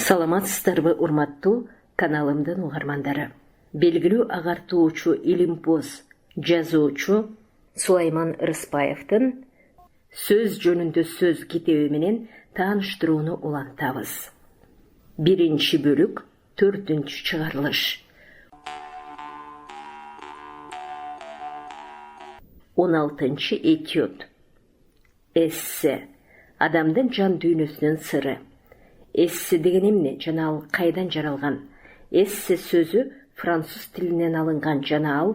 Саламатсыздарбы, урматтуу каналымдын угармандары. Белгилүү агартуучу, илимпоз, жазуучу Сулайман Рыспаевдин сөз жөнүндө сөз китеби менен тааныштырууну улантабыз. Биринчи бөлүк, 4-чү чыгарылыш. 16-чы этюд. Эссе. Адамдын жан дүйнөсүнүн сыры. Эссе деген эмне жана ал кайдан жаралган? Эссе сөзү француз тилинен алынган жана ал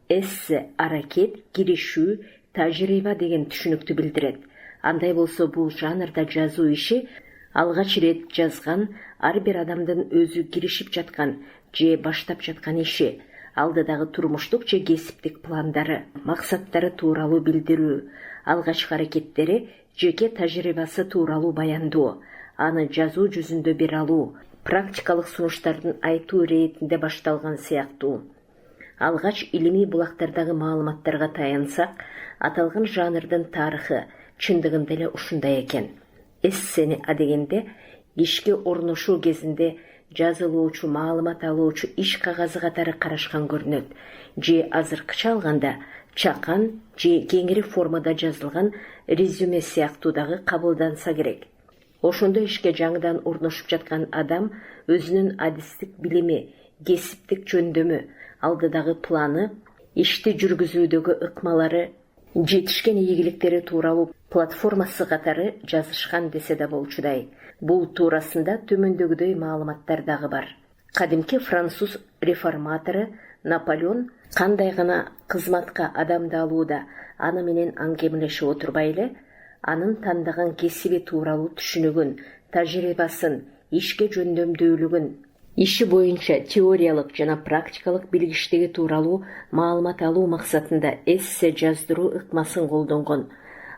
эссе аракет, киришүү, тажрыйба деген түшүнүктү билдирет. Андай болсо бул жанрда жазуу иши алгач ирет жазган ар бир адамдын өзү киришип жаткан же баштап жаткан иши, алдыдагы турмуштук же кесиптик пландары, максаттары тууралуу билдирүү, алгачкы аракеттери, жеке тажрыйбасы тууралуу баяндоо, аны жазуу жүзүндө бере алуу, практикалык сунуштардын айтуу иретинде башталган сыяктуу. Алгач илимий булактардагы маалыматтарга таянсак, аталган жанрдын тарыхы чындыгында эле ушундай экен. Эссени адегенде ишке орношуу кезинде жазылуучу, маалымат алуучу иш кагазы катары карашкан көрүнөт, же азыркыча алганда чакан же кеңири формада жазылган резюме сыяктуудагы кабылданса керек. Ошондо ишке жаңыдан орношуп жаткан адам өзүнүн адистик билими, кесиптик жөндөмү, алдыдагы планы, ишти жүргүзүүдөгү ыкмалары, жетишкен ийгиликтери тууралуу платформасы катары жазышкан десе да болчудай. Бул туурасында төмөндөгүдөй маалыматтар дагы бар. Кадимки француз реформатору Наполеон кандай гана кызматка адамды алууда аны менен аңгемелешип отурбай эле, анын тандаган кесиби тууралуу түшүнүгүн, тажрыйбасын, ишке жөндөмдүүлүгүн, иши боюнча теориялык жана практикалык билгичтиги тууралуу маалымат алуу максатында эссе жаздыруу ыкмасын колдонгон.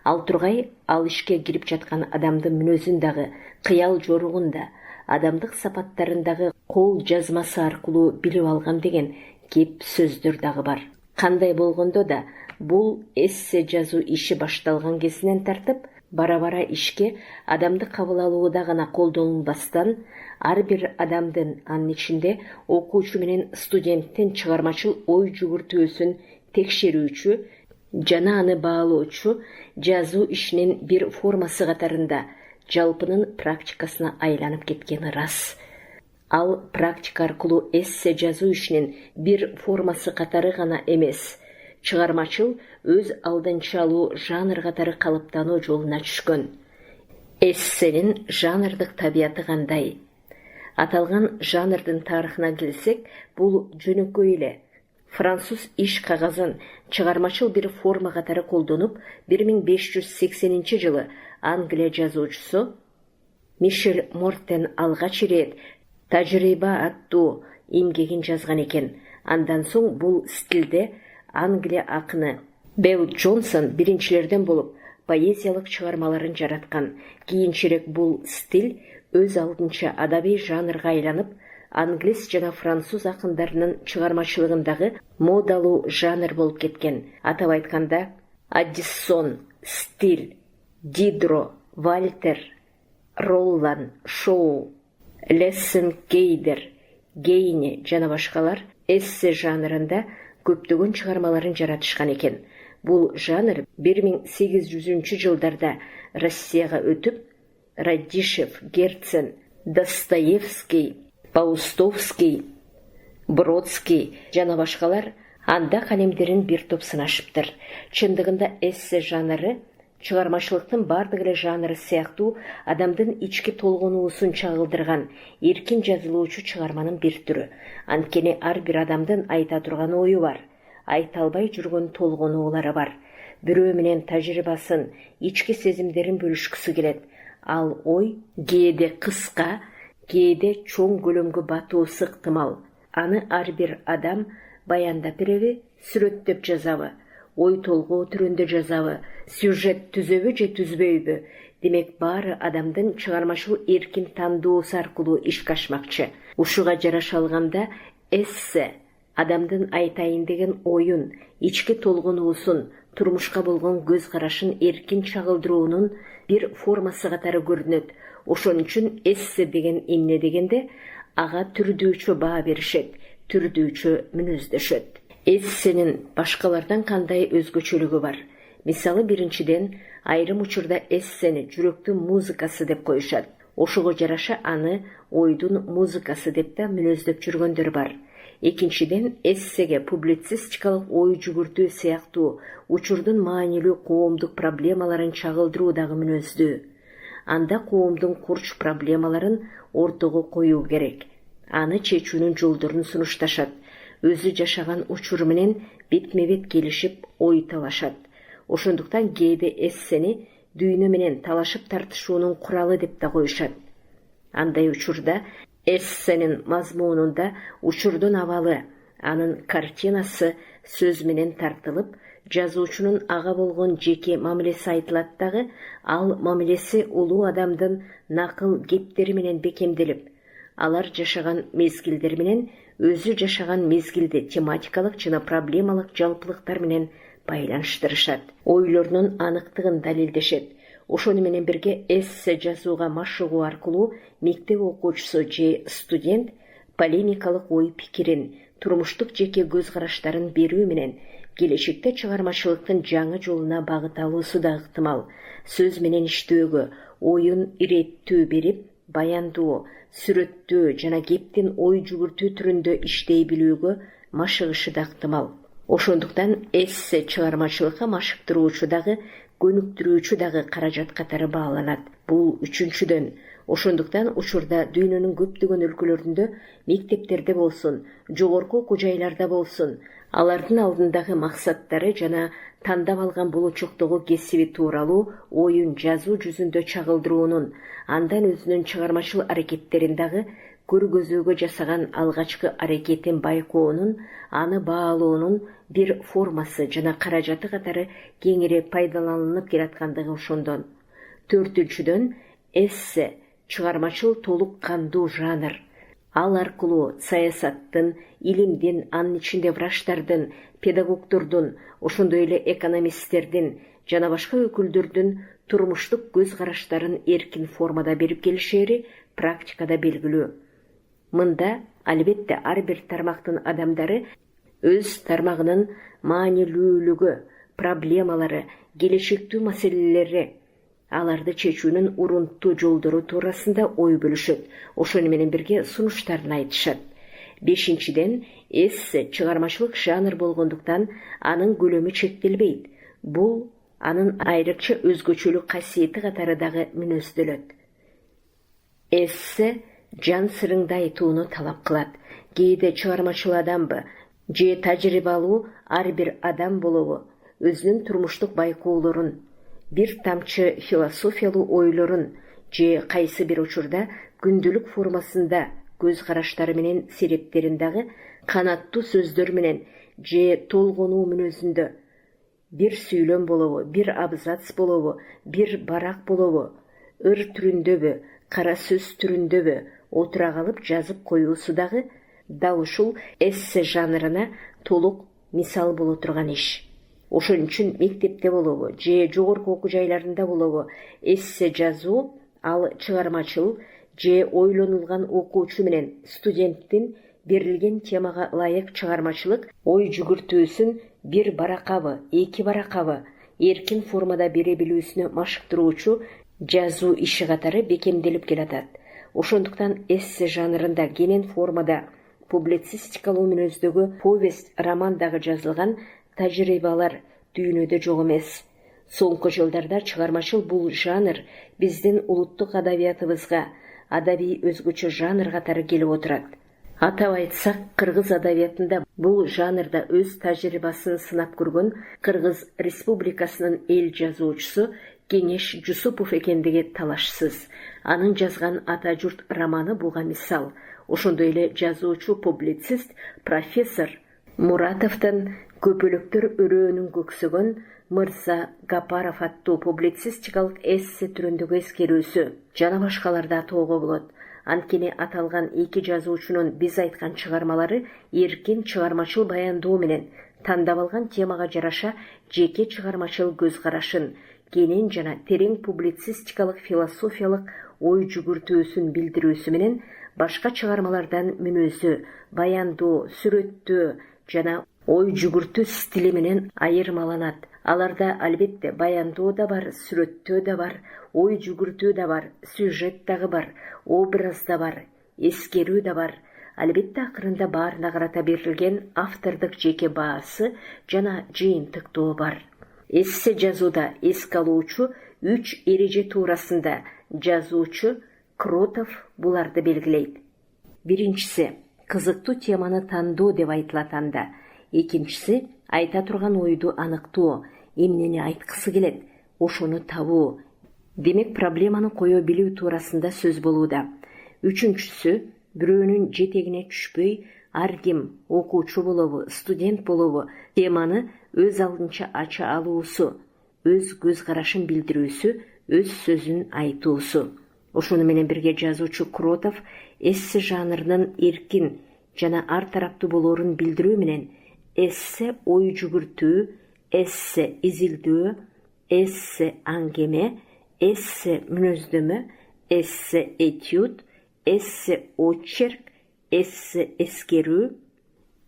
Ал тургай ал ишке кирип жаткан адамдын мүнөзүн дагы, кыял жоругун да, адамдык сапаттарын дагы кол жазмасы аркылуу билип алган деген кеп сөздөр дагы бар. Кандай болгондо да бул эссе жазуу иши башталган кезинен тартып, бара-бара ишке адамды кабыл алууда гана колдонулбастан, ар бир адамдын, анын ичинде окуучу менен студенттин чыгармачыл ой жүгүртүүсүн текшерүүчү жана аны баалоочу жазуу ишинин бир формасы катарында жалпынын практикасына айланып кеткени рас. Ал практика аркылуу эссе жазуу ишинин бир формасы катары гана эмес, чыгармачыл өз алдынча алуу жанр катары калыптануу жолуна түшкөн. Эссенин жанрдык табияты кандай? Аталган жанрдын тарыхына келсек, бул жөнөкөй эле. Француз иш кагазын чыгармачыл бир форма катары колдонуп, 1580 жылы Англия жазуучусу Мишель Мортен алгач ирет тажрыйба аттуу эмгегин жазган экен. Андан соң бул стилде Англия акыны Белл Джонсон биринчилерден болуп поэзиялык чыгармаларын жараткан. Кийинчерээк бул стиль өз алдынча адабий жанрга айланып, англис жана француз акындарынын чыгармачылыгындагы модалуу жанр болуп кеткен. Атап айтканда, Аддисон, Стиль, Дидро, Вальтер, Роллан, Шоу, Лессен Кейдер, Гейне жана башкалар эссе жанрында көптөгөн чыгармаларын жаратышкан экен. Бул жанр 1800 жылдарда Россияга өтүп, Радишев, Герцен, Достоевский, Паустовский, Бродский жана башкалар анда калемдерин бир топ сынашыптыр. Чындыгында эссе жанры чыгармачылыктын бардык эле жанры сыяктуу адамдын ички толгонуусун чагылдырган эркин жазылуучу чыгарманын бир түрү. Анткени ар бир адамдын айта турган ою бар, айта албай жүргөн толгонуулары бар. Бирөө менен тажрыйбасын, ички сезимдерин бөлүшкүсү келет. Ал ой кээде кыска, кээде чоң көлөмгө батуусу ыктымал. Аны ар бир адам баяндап береби, сүрөттөп жазабы, ой толгоо түрүндө жазабы, сюжет түзөбү же түзбөйбү? Демек баары адамдын чыгармачыл эркин тандоосу аркылуу ишке ашмакчы. Ушуга жараша алганда эссе адамдын айтайын деген оюн, ички толгонуусун, турмушка болгон көз карашын эркин чагылдыруунун бир формасы катары көрүнөт. Ошон үчүн эссе деген эмне дегенде ага түрдүүчү баа беришет, түрдүүчү мүнөздөшөт. Эссенин башкалардан кандай өзгөчөлүгү бар? Мисалы, биринчиден, айрым учурда эссени жүрөктүн музыкасы деп коюшат. Ошого жараша аны ойдун музыкасы деп да мүнөздөп жүргөндөр бар. Экинчиден, эссеге публицистикалык ой жүгүртүү сыяктуу учурдун маанилүү коомдук проблемаларын чагылдыруу дагы мүнөздүү. Анда коомдун курч проблемаларын ортого коюу керек. Аны чечүүнүн жолдорун сунушташат. Өзү жашаган учур менен бетме-бет келишип ой талашат. Ошондуктан кээде эссени дүйнө менен талашып тартышуунун куралы деп да коюшат. Андай учурда эссенин мазмунунда учурдун абалы, анын картинасы сөз менен тартылып, жазуучунун ага болгон жеке мамилеси айтылат дагы, ал мамилеси улуу адамдын накыл кептери менен бекемделип, алар жашаган мезгилдер менен өзү жашаган мезгилди тематикалык жана проблемалык жалпылыктар менен байланыштырышат. Ойлорунун аныктыгын далилдешет. Ошону менен бирге эссе жазууга машыгуу аркылуу мектеп окуучусу же студент полемикалык ой пикирин, турмуштук жеке көз караштарын берүү менен келечекте чыгармачылыктын жаңы жолуна багыт алуусу да ыктымал. Сөз менен иштөөгө, оюн иреттүү берип, баяндоо, сүрөттөө жана кептин ой жүгүртүү түрүндө иштей билүүгө машыгышы да ыктымал. Ошондуктан эссе чыгармачылыкка машыктыруучу дагы, көнүктүрүүчү дагы каражат катары бааланат. Бул үчүнчүдөн. Ошондуктан учурда дүйнөнүн көптөгөн өлкөлөрүндө мектептерде болсун, жогорку окуу жайларда болсун, алардын алдындагы максаттары жана тандап алган болочоктогу кесиби тууралуу оюн жазуу жүзүндө чагылдыруунун, андан өзүнүн чыгармачыл аракеттерин дагы көргөзүүгө жасаган алгачкы аракетин байкоонун, аны баалоонун бир формасы жана каражаты катары кеңири пайдаланылып келаткандыгы ошондон. Төртүнчүдөн, эссе чыгармачыл толук кандуу жанр. Ал аркылуу саясаттын, илимдин, анын ичинде врачтардын, педагогдордун, ошондой эле экономисттердин жана башка өкүлдөрдүн турмуштук көз караштарын эркин формада берип келишери практикада белгилүү. Мында, албетте, ар бир тармактын адамдары өз тармагынын маанилүүлүгү, проблемалары, келечектүү маселелери, аларды чечүүнүн урунттуу жолдору туурасында ой бөлүшөт. Ошону менен бирге сунуштарын айтышат. Бешинчиден, эссе чыгармачылык жанр болгондуктан анын көлөмү чектелбейт. Бул анын айрыкча өзгөчөлүк касиети катары дагы мүнөздөлөт. Эссе жан сырыңды айтууну талап кылат. Кээде чыгармачыл адамбы же тажрыйбалуу ар бир адам болобу өзүнүн турмуштук байкоолорун, бир тамчы философиялуу ойлорун же кайсы бир учурда күндүлүк формасында көз караштары менен серептерин дагы канаттуу сөздөр менен же толгонуу мүнөзүндө бир сүйлөм болобу, бир абзац болобу, бир барак болобу, ыр түрүндөбү, кара сөз түрүндөбү отура калып жазып коюусу дагы да ушул эссе жанрына толук мисал боло турган иш. Ошон үчүн мектепте болобу же жогорку окуу жайларында болобу эссе жазуу ал чыгармачыл же ойлонулган окуучу менен студенттин берилген темага ылайык чыгармачылык ой жүгүртүүсүн бир баракабы, эки баракабы эркин формада бере билүүсүнө машыктыруучу жазуу иши катары бекемделип келатат. Ошондуктан эссе жанрында кенен формада публицистикалуу мүнөздөгү повесть, роман дагы жазылган тажрыйбалар дүйнөдө жок эмес. Соңку жылдарда чыгармачыл бул жанр биздин улуттук адабиятыбызга адабий өзгөчө жанр катары келип отурат. Атап айтсак, кыргыз адабиятында бул жанрда өз тажрыйбасын сынап көргөн Кыргыз Республикасынын эл жазуучусу Кеңеш Жусупов экендиги талашсыз. Анын жазган Ата журт романы буга мисал. Ошондой эле жазуучу, публицист, профессор Муратовдун Көпөлөктөр өрөөнүн көксөгөн Мырза Гапаров аттуу публицистикалык эссе түрүндөгү эскерүүсү жана башкаларды атоого болот. Анткени аталган эки жазуучунун биз айткан чыгармалары эркин чыгармачыл баяндоо менен тандап алган темага жараша жеке чыгармачыл көз карашын, кенен жана терең публицистикалык философиялык ой жүгүртүүсүн билдирүүсү менен башка чыгармалардан мүнөзү, баяндоо, сүрөттөө жана ой жүгүртүү стили менен айырмаланат. Аларда албетте баяндоо да бар, сүрөттөө да бар, ой жүгүртүү да бар, сюжет дагы бар, образ да бар, эскерүү да бар. Албетте акырында баарына карата берилген автордук жеке баасы жана жыйынтыктоо бар. Эссе жазууда эске алуучу 3 эреже туурасында жазуучу Кротов буларды белгилейт. Биринчиси кызыктуу теманы тандоо деп айтылат анда. Экинчиси айта турган ойду аныктоо, эмнени айткысы келет, ошону табуу. Демек проблеманы кое билүү туурасында сөз болууда. Үчүнчүсү бирөөнүн жетегине түшпөй, ар ким окуучу болобу, студент болобу, теманы өз алдынча ача алуусу, өз көз карашын билдирүүсү, өз сөзүн айтуусу. Ошону менен бирге жазуучу Кротов эссе жанрынын эркин жана ар тараптуу болоорун билдирүү менен эссе ой жүгүртүү, эссе изилдөө, эссе аңгеме, эссе мүнөздөмө, эссе этюд, эссе очерк, эссе эскерүү,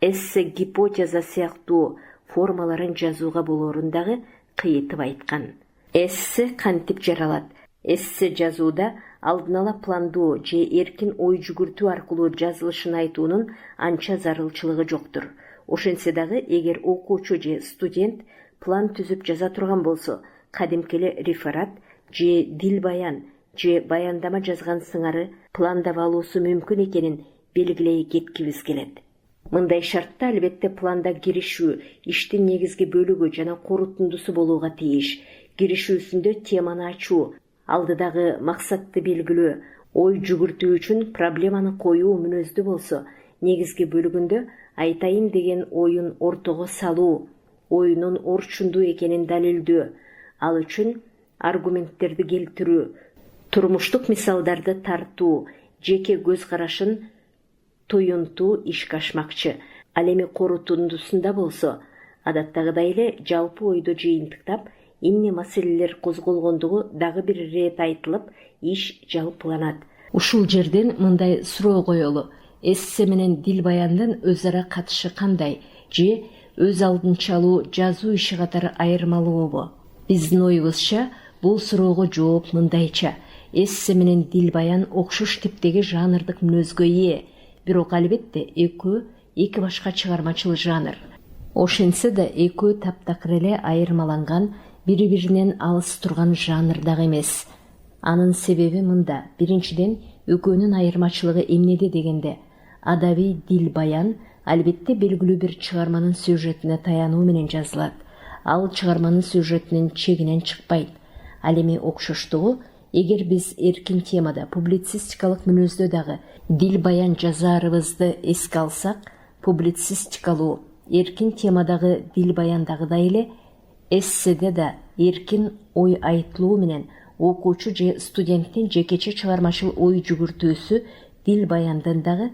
эссе гипотеза сыяктуу формаларын жазууга болоорун дагы кыйытып айткан. Эссе кантип жаралат? Эссе жазууда алдын ала пландоо же эркин ой жүгүртүү аркылуу жазылышын айтуунун анча зарылчылыгы жоктур. Ошентсе дагы эгер окуучу же студент план түзүп жаза турган болсо, кадимкеле реферат же дил баян же баяндама жазган сыңары пландап алуусу мүмкүн экенин белгилей кеткибиз келет. Мындай шартта албетте планда киришүү иштин негизги бөлүгү жана корутундусу болууга тийиш. Киришүүсүндө теманы ачуу, алдыдагы максатты белгилөө, ой жүгүртүү үчүн проблеманы коюу мүнөздүү болсо, негизги бөлүгүндө айтайын деген оюн ортого салуу, оюнун орчундуу экенин далилдөө, ал үчүн аргументтерди келтирүү, турмуштук мисалдарды тартуу, жеке көз карашын туюнтуу ишке ашмакчы. Ал эми корутундусунда болсо, адаттагыдай эле жалпы ойду жыйынтыктап, эмне маселелер козголгондугу дагы бир ирет айтылып, иш жалпыланат. Ушул жерден мындай суроо коелу: эссе менен дил баяндын өз ара катышы кандай, же өз алдынча алуу жазуу иши катары айырмалуубу? Биздин оюбузча бул суроого жооп мындайча: эссе менен дил баян окшош типтеги жанрдык мүнөзгө ээ, бирок албетте экөө эки башка чыгармачыл жанр. Ошентсе да экөө таптакыр эле айырмаланган, бири-биринен алыс турган жанр дагы эмес. Анын себеби мында: биринчиден, экөөнүн айырмачылыгы эмнеде дегенде, адабий дил баян албетте белгилүү бир чыгарманын сюжетине таянуу менен жазылат. Ал чыгарманын сюжетинин чегинен чыкпайт. Ал эми окшоштугу, эгер биз эркин темада, публицистикалык мүнөздө дагы дил баян жазаарыбызды эске алсак, публицистикалуу, эркин темадагы дил баяндагыдай эле эсседе да эркин ой айтылуу менен окуучу же студенттин жекече чыгармачыл ой жүгүртүүсү дил баяндын дагы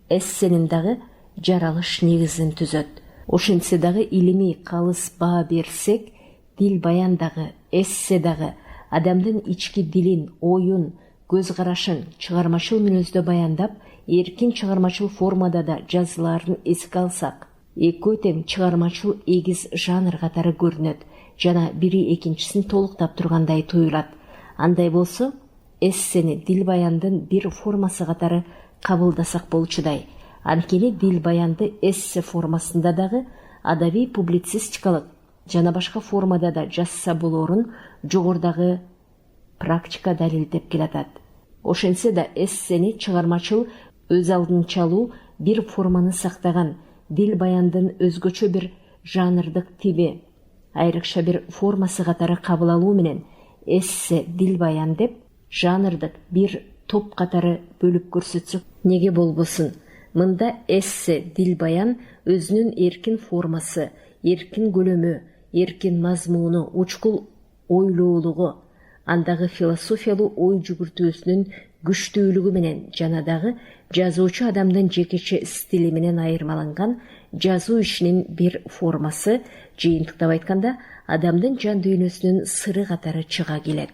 эссенин дагы жаралыш негизин түзөт. Ошентсе дагы илимий калыс баа берсек, дил баян дагы, эссе дагы адамдын ички дилин, оюн, көз карашын чыгармачыл мүнөздө баяндап, эркин чыгармачыл формада да жазылаарын эске алсак, экөө тең чыгармачыл эгиз жанр катары көрүнөт жана бири экинчисин толуктап тургандай туюлат. Андай болсо, эссени дил баяндын бир формасы катары кабылдасак болчудай. Анткени дил баянды эссе формасында дагы, адабий публицистикалык жана башка формада да жазса болоорун жогорудагы практика далилдеп келатат. Ошентсе да эссени чыгармачыл өз алдынча алуу бир форманы сактаган, дил баяндын өзгөчө бир жанрдык тиби, айрыкча бир формасы катары кабыл алуу менен эссе дил баян деп жанрдык бир топ катары бөлүп көрсөтсөк неге болбосун? Мында эссе дил баян өзүнүн эркин формасы, эркин көлөмү, эркин мазмуну, учкул ойлоолугу, андагы философиялуу ой жүгүртүүсүнүн күчтүүлүгү менен жана дагы жазуучу адамдын жекече стили менен айырмаланган жазуу ишинин бир формасы, жыйынтыктап айтканда, адамдын жан дүйнөсүнүн сыры катары чыга келет.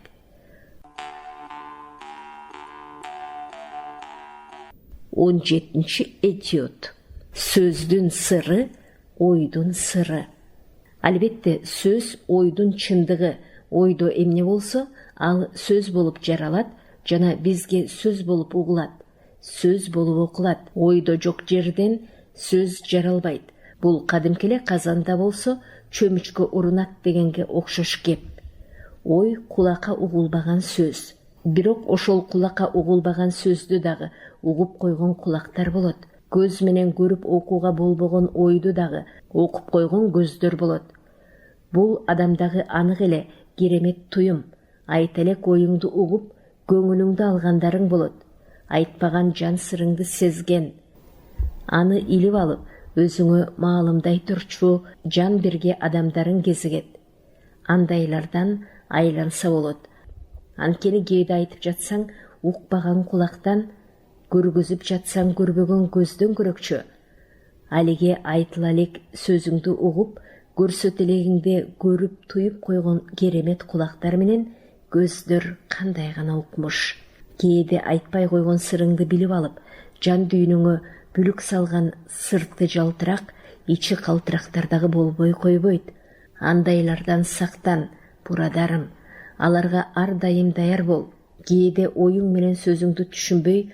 17-ci этюд. Сөздүн сыры, ойдун сыры. Албетте, сөз ойдун чындыгы. Ойдо эмне болсо, ал сөз болуп жаралат, жана бизге сөз болуп угулат. Сөз болуп окулат. Ойдо жок жерден сөз жаралбайт. Бул кадимки эле казанда болсо, чөмүчкө урунат дегенге окшош кеп. Ой кулакка угулбаган сөз. Бирок ошол кулакка угулбаган сөздү дагы угуп койгон кулактар болот. Көз менен көрүп окууга болбогон ойду дагы окуп койгон көздөр болот. Бул адамдагы анык эле керемет туюм. Айта элек оюңду угуп, көңүлүңдү алгандарың болот. Айтпаган жан сырыңды сезген. Аны илип алып, өзүңө маалымдай турчу жан берге адамдарың кезигет. Андайлардан айланса болот. Анткени кээде айтып жатсаң, укпаган кулактан, көргөзүп жатсаң көрбөгөн көздөн көрөкчү. Алиге айтыла элек сөзүңдү угуп, көрсөтөлегиңде көрүп туюп койгон керемет кулактар менен көздөр кандай гана укмуш. Кээде айтпай койгон сырыңды билип алып, жан дүйнөңө бүлүк салган сырты жалтырак, ичи калтырактар дагы болбой койбойт. Андайлардан сактан, бурадарым. Аларга ар дайым даяр бол. Кээде оюң менен сөзүңдү түшүнбөй,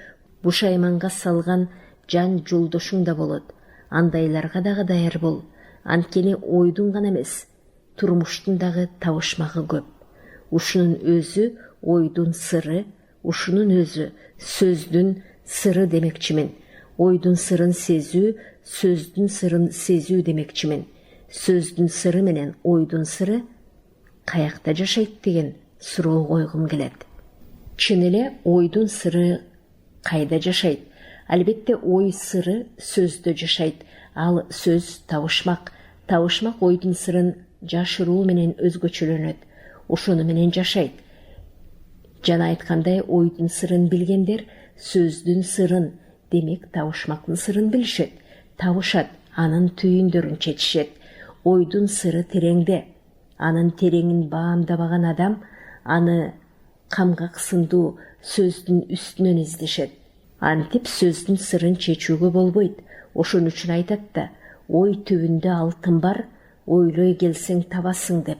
бушайманга салган жан жолдошуң да болот. Андайларга дагы даяр бол. Анткени ойдун гана эмес, турмуштун дагы табышмагы көп. Ушунун өзү ойдун сыры, ушунун өзү сөздүн сыры демекчимин. Ойдун сырын сезүү, сөздүн сырын сезүү демекчимин. Сөздүн сыры менен ойдун сыры каякта жашайт деген суроо койгум келет. Чын эле ойдун сыры кайда жашайт? Албетте ой сыры сөздө жашайт. Ал сөз табышмак. Табышмак ойдун сырын жашыруу менен өзгөчөлөнөт. Ошону менен жашайт. Жана айткандай, ойдун сырын билгендер сөздүн сырын, демек табышмактын сырын билишет. Табышат, анын түйүндөрүн чечишет. Ойдун сыры тереңде. Анын тереңин баамдабаган адам аны камгак сындуу сөздүн үстүнөн издешет. Антип сөздүн сырын чечүүгө болбойт. Ошон үчүн айтат да, ой түбүндө алтын бар, ойлой келсең табасың деп.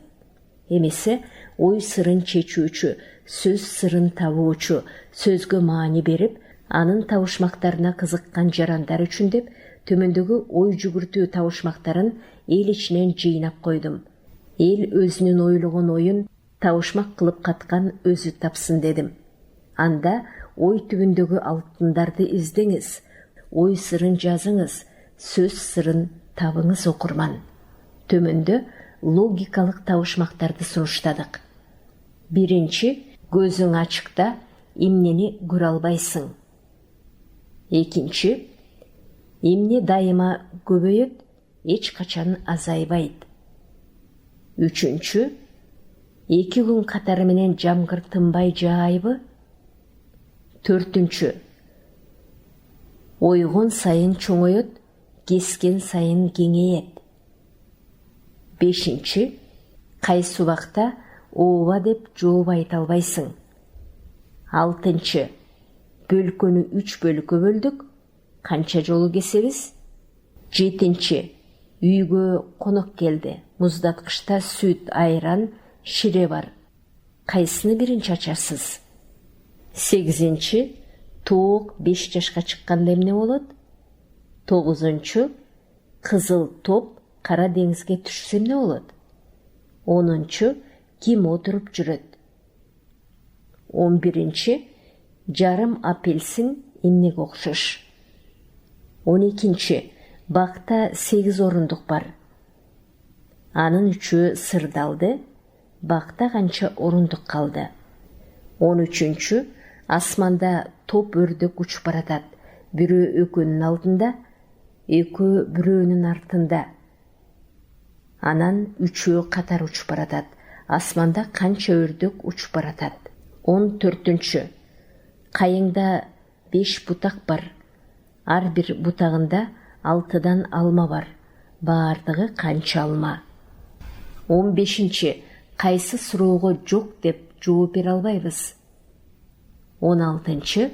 Эмесе, ой сырын чечүүчү, сөз сырын табуучу, сөзгө маани берип, анын табышмактарына кызыккан жарандар үчүн деп, төмөндөгү ой жүгүртүү табышмактарын эл ичинен жыйнап койдум. Эл өзүнүн ойлогон оюн табышмак кылып каткан өзү тапсын дедим. Анда ой түбүндөгү алтындарды издеңиз, ой сырын жазыңыз, сөз сырын табыңыз окурман. Төмөндө логикалык табышмактарды сунуштадык. Биринчи, көзүң ачыкта эмнени көрө албайсың. Экинчи, эмне дайыма көбөйөт, эч качан азайбайт. Үчүнчү, 2 күн катары менен жамгыр тынбай жаайбы. Төртүнчү, ойгон сайын чоңоет, кескен сайын кеңейет. Бешинчи, кайсы убакта ооба деп жооп айта албайсың. Алтынчы, бөлкөнү 3 бөлүккө бөлдүк, канча жолу кесебиз? Жетинчи, үйгө конок келди. Муздаткычта сүт, айран, шире бар. Кайсыны биринчи ачасыз? 8-нчи, тоок 5 жашка чыкканда эмне болот? 9-нчу, кызыл топ кара деңизге түшсө эмне болот? 10-нчу, ким отуруп жүрөт? 11-нчи, жарым апельсин эмнеге окшош? 12-нчи, бакта 8 орундук бар. Анын 3-ü сырдалды, бакта канча орундук калды? 13-чү, асманда топ өрдөк учуп баратат. Бирөө экөөнүн алдында, экөө бирөөнүн артында. Анан 3-ü катар учуп баратат. Асманда канча өрдөк учуп баратат? 14-чү, кайыңда 5 бутак бар. Ар бир бутагында 6-дан алма бар. Бардығы қанша алма? 15. Қайсы сұрауға жоқ деп жооп бере албайбыз? 16.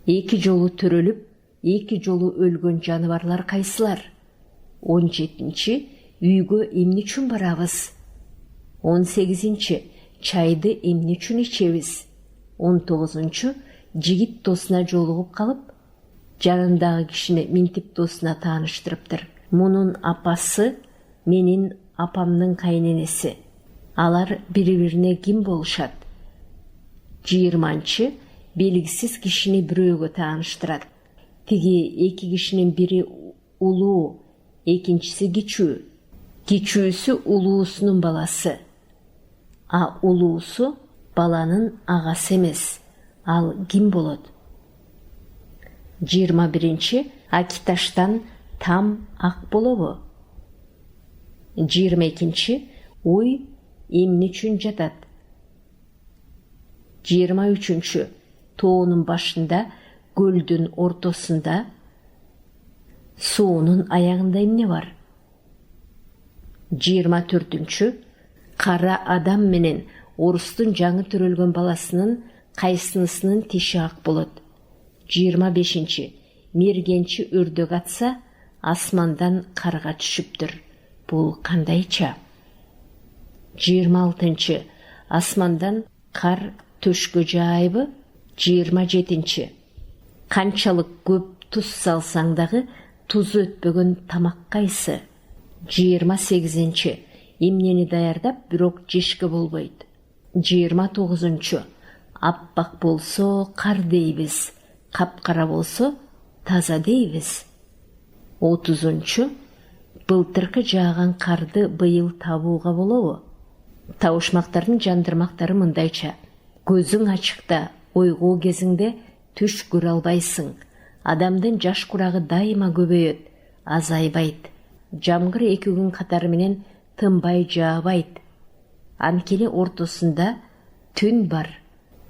Екі жолу төрөлүп, екі жолу өлгөн жаныбарлар кайсылар? 17. Үйгө эмне үчүн барабыз? 18. Чайды эмне үчүн ичебиз? 19. Жигит досуна жолугуп калып, жанындагы кишини минтип досуна тааныштырыптыр. Мунун апасы менин апамдын кайненеси. Алар бири-бирине ким болушат? 20. Белгисиз кишини бирөөгө тааныштырат. Тиги эки кишинин бири улуу, экинчиси кичүү. Кичүүсү улуусунун баласы. А улуусу баланын агасы эмес. Ал ким болот? 21. Акиташтан там ак болобу? 22. Уй эмне үчүн жатат? 23. Тоонун башында, көлдүн ортосунда, суунун аягында эмне бар? 24. Кара адам менен орустун жаңы төрөлгөн баласынын кайсынысынын тиши ак болот? 25. Мергенчи өрдөк атса, асмандан карга түшүптүр. Бул кандайча? 26. Асмандан кар төшкө жаайбы? 27. Канчалык көп туз салсаң дагы тузу өтпөгөн тамак кайсы? 28. Эмнени даярдап, бирок жешке болбойт? 29. Аппак болсо кар дейбиз, капкара болсо таза дейбиз. 30. Былтыркы жааган карды быйыл табууга болобу? Табышмактардын жандырмактары мындайча: көзүң ачыкта, ойгоо кезиңде түш көрө албайсың. Адамдын жаш курагы дайыма көбөйөт, азайбайт. Жамгыр 2 күн катары менен тынбай жаабайт. Анткени ортосунда түн бар.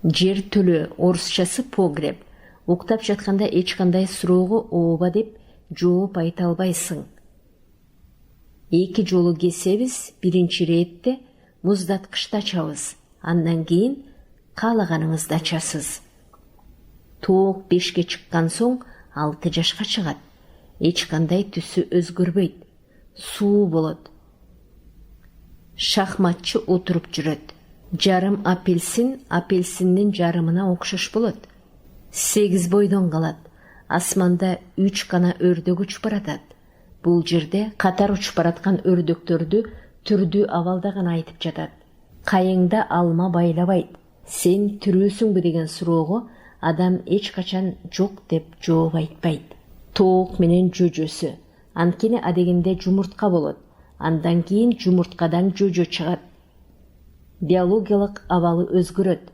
Жер төлө, орусчасы погреб. Уктап жатканда эч кандай суроого ооба деп жооп айта албайсың. 2 жолу кесебиз, биринчи иретте муздаткычты ачабыз, андан кийин каалаганыңызды ачасыз. Тоок 5ке чыккан соң 6 жашка чыгат. Эч кандай түсү өзгөрбөйт. Суу болот. Шахматчы отуруп жүрөт. Жарым апельсин апельсиндин жарымына окшош болот. 8 бойдон калат. Асманда 3 гана өрдөк учуп баратат. Бул жерде катар учуп бараткан өрдөктөрдү түрдүү абалда гана айтып жатат. Кайыңда алма байлабайт. Сен түрүүсүңбү деген суроого адам эч качан жок деп жооп айтпайт. Тоок менен жөжөсү. Анткени адегенде жумуртка болот. Андан кийин жумурткадан жөжө чыгат. Биологиялык абалы өзгөрөт.